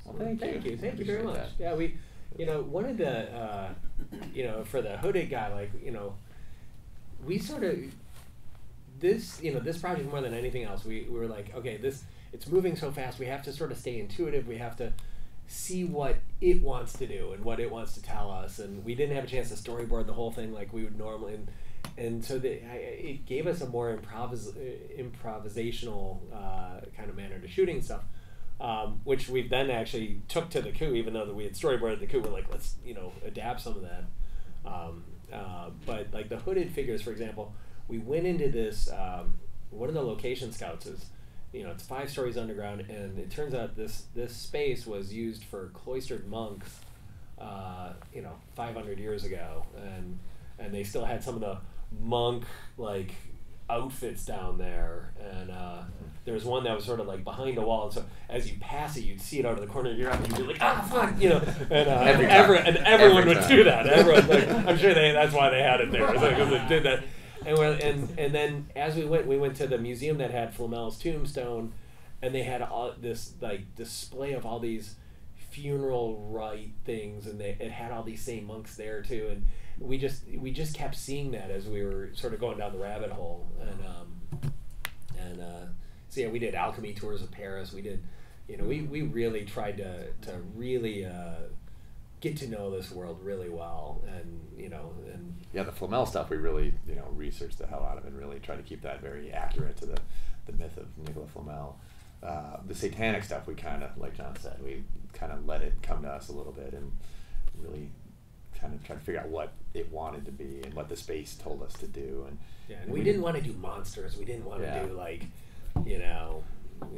Well, thank you very much. That. Yeah, we one of the for the hooded guy, like we sort of this project more than anything else, we were like, okay, it's moving so fast, we have to sort of stay intuitive, we have to see what it wants to do and what it wants to tell us, and we didn't have a chance to storyboard the whole thing like we would normally, and so it gave us a more improvisational kind of manner to shooting stuff, which we then actually took to The Coup. Even though we had storyboarded The Coup, we're like, let's adapt some of that, But like the hooded figures, for example, we went into this. One of the location scouts is, it's 5 stories underground, and it turns out this space was used for cloistered monks, 500 years ago, and they still had some of the monk like outfits down there, and there was one that was sort of like behind a wall, and so as you pass it, you'd see it out of the corner of your eye, and you'd be like, fuck, and everyone would do that. Everyone, like, I'm sure that's why they had it there, because they did that. And then as we went to the museum that had Flamel's tombstone, and they had all this like display of all these funeral rite things, and it had all these same monks there too, and we just kept seeing that as we were sort of going down the rabbit hole, and so yeah, we did alchemy tours of Paris. We did, we really tried to really get to know this world really well, and yeah, the Flamel stuff we really researched the hell out of it and really tried to keep that very accurate to the myth of Nicolas Flamel. The satanic stuff we kind of, like John said, we kind of let it come to us a little bit and really kind of try to figure out what it wanted to be and what the space told us to do. And we didn't want to do monsters. We didn't want to do like,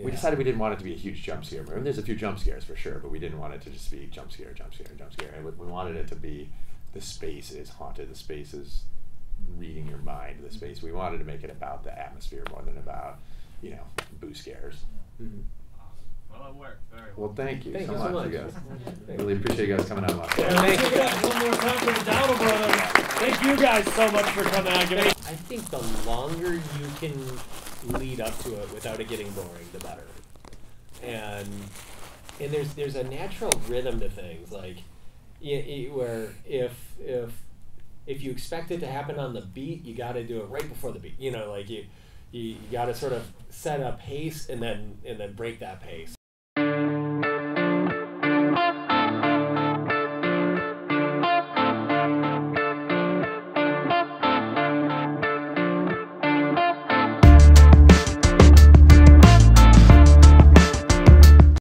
We decided we didn't want it to be a huge jump scare. I mean, there's a few jump scares for sure, but we didn't want it to just be jump scare, jump scare, jump scare. And we wanted it to be the space is haunted, the space is reading your mind, the space. We wanted to make it about the atmosphere more than about, boo scares. Mm-hmm. Well, it worked very well. Well, thank you so much. You guys. Really appreciate you guys coming out. Thank you guys one more time for the Dowdle brothers. Thank you guys so much for coming out. I think the longer you can lead up to it without it getting boring, the better. And there's a natural rhythm to things, like where if you expect it to happen on the beat, you got to do it right before the beat. You got to sort of set a pace and then break that pace.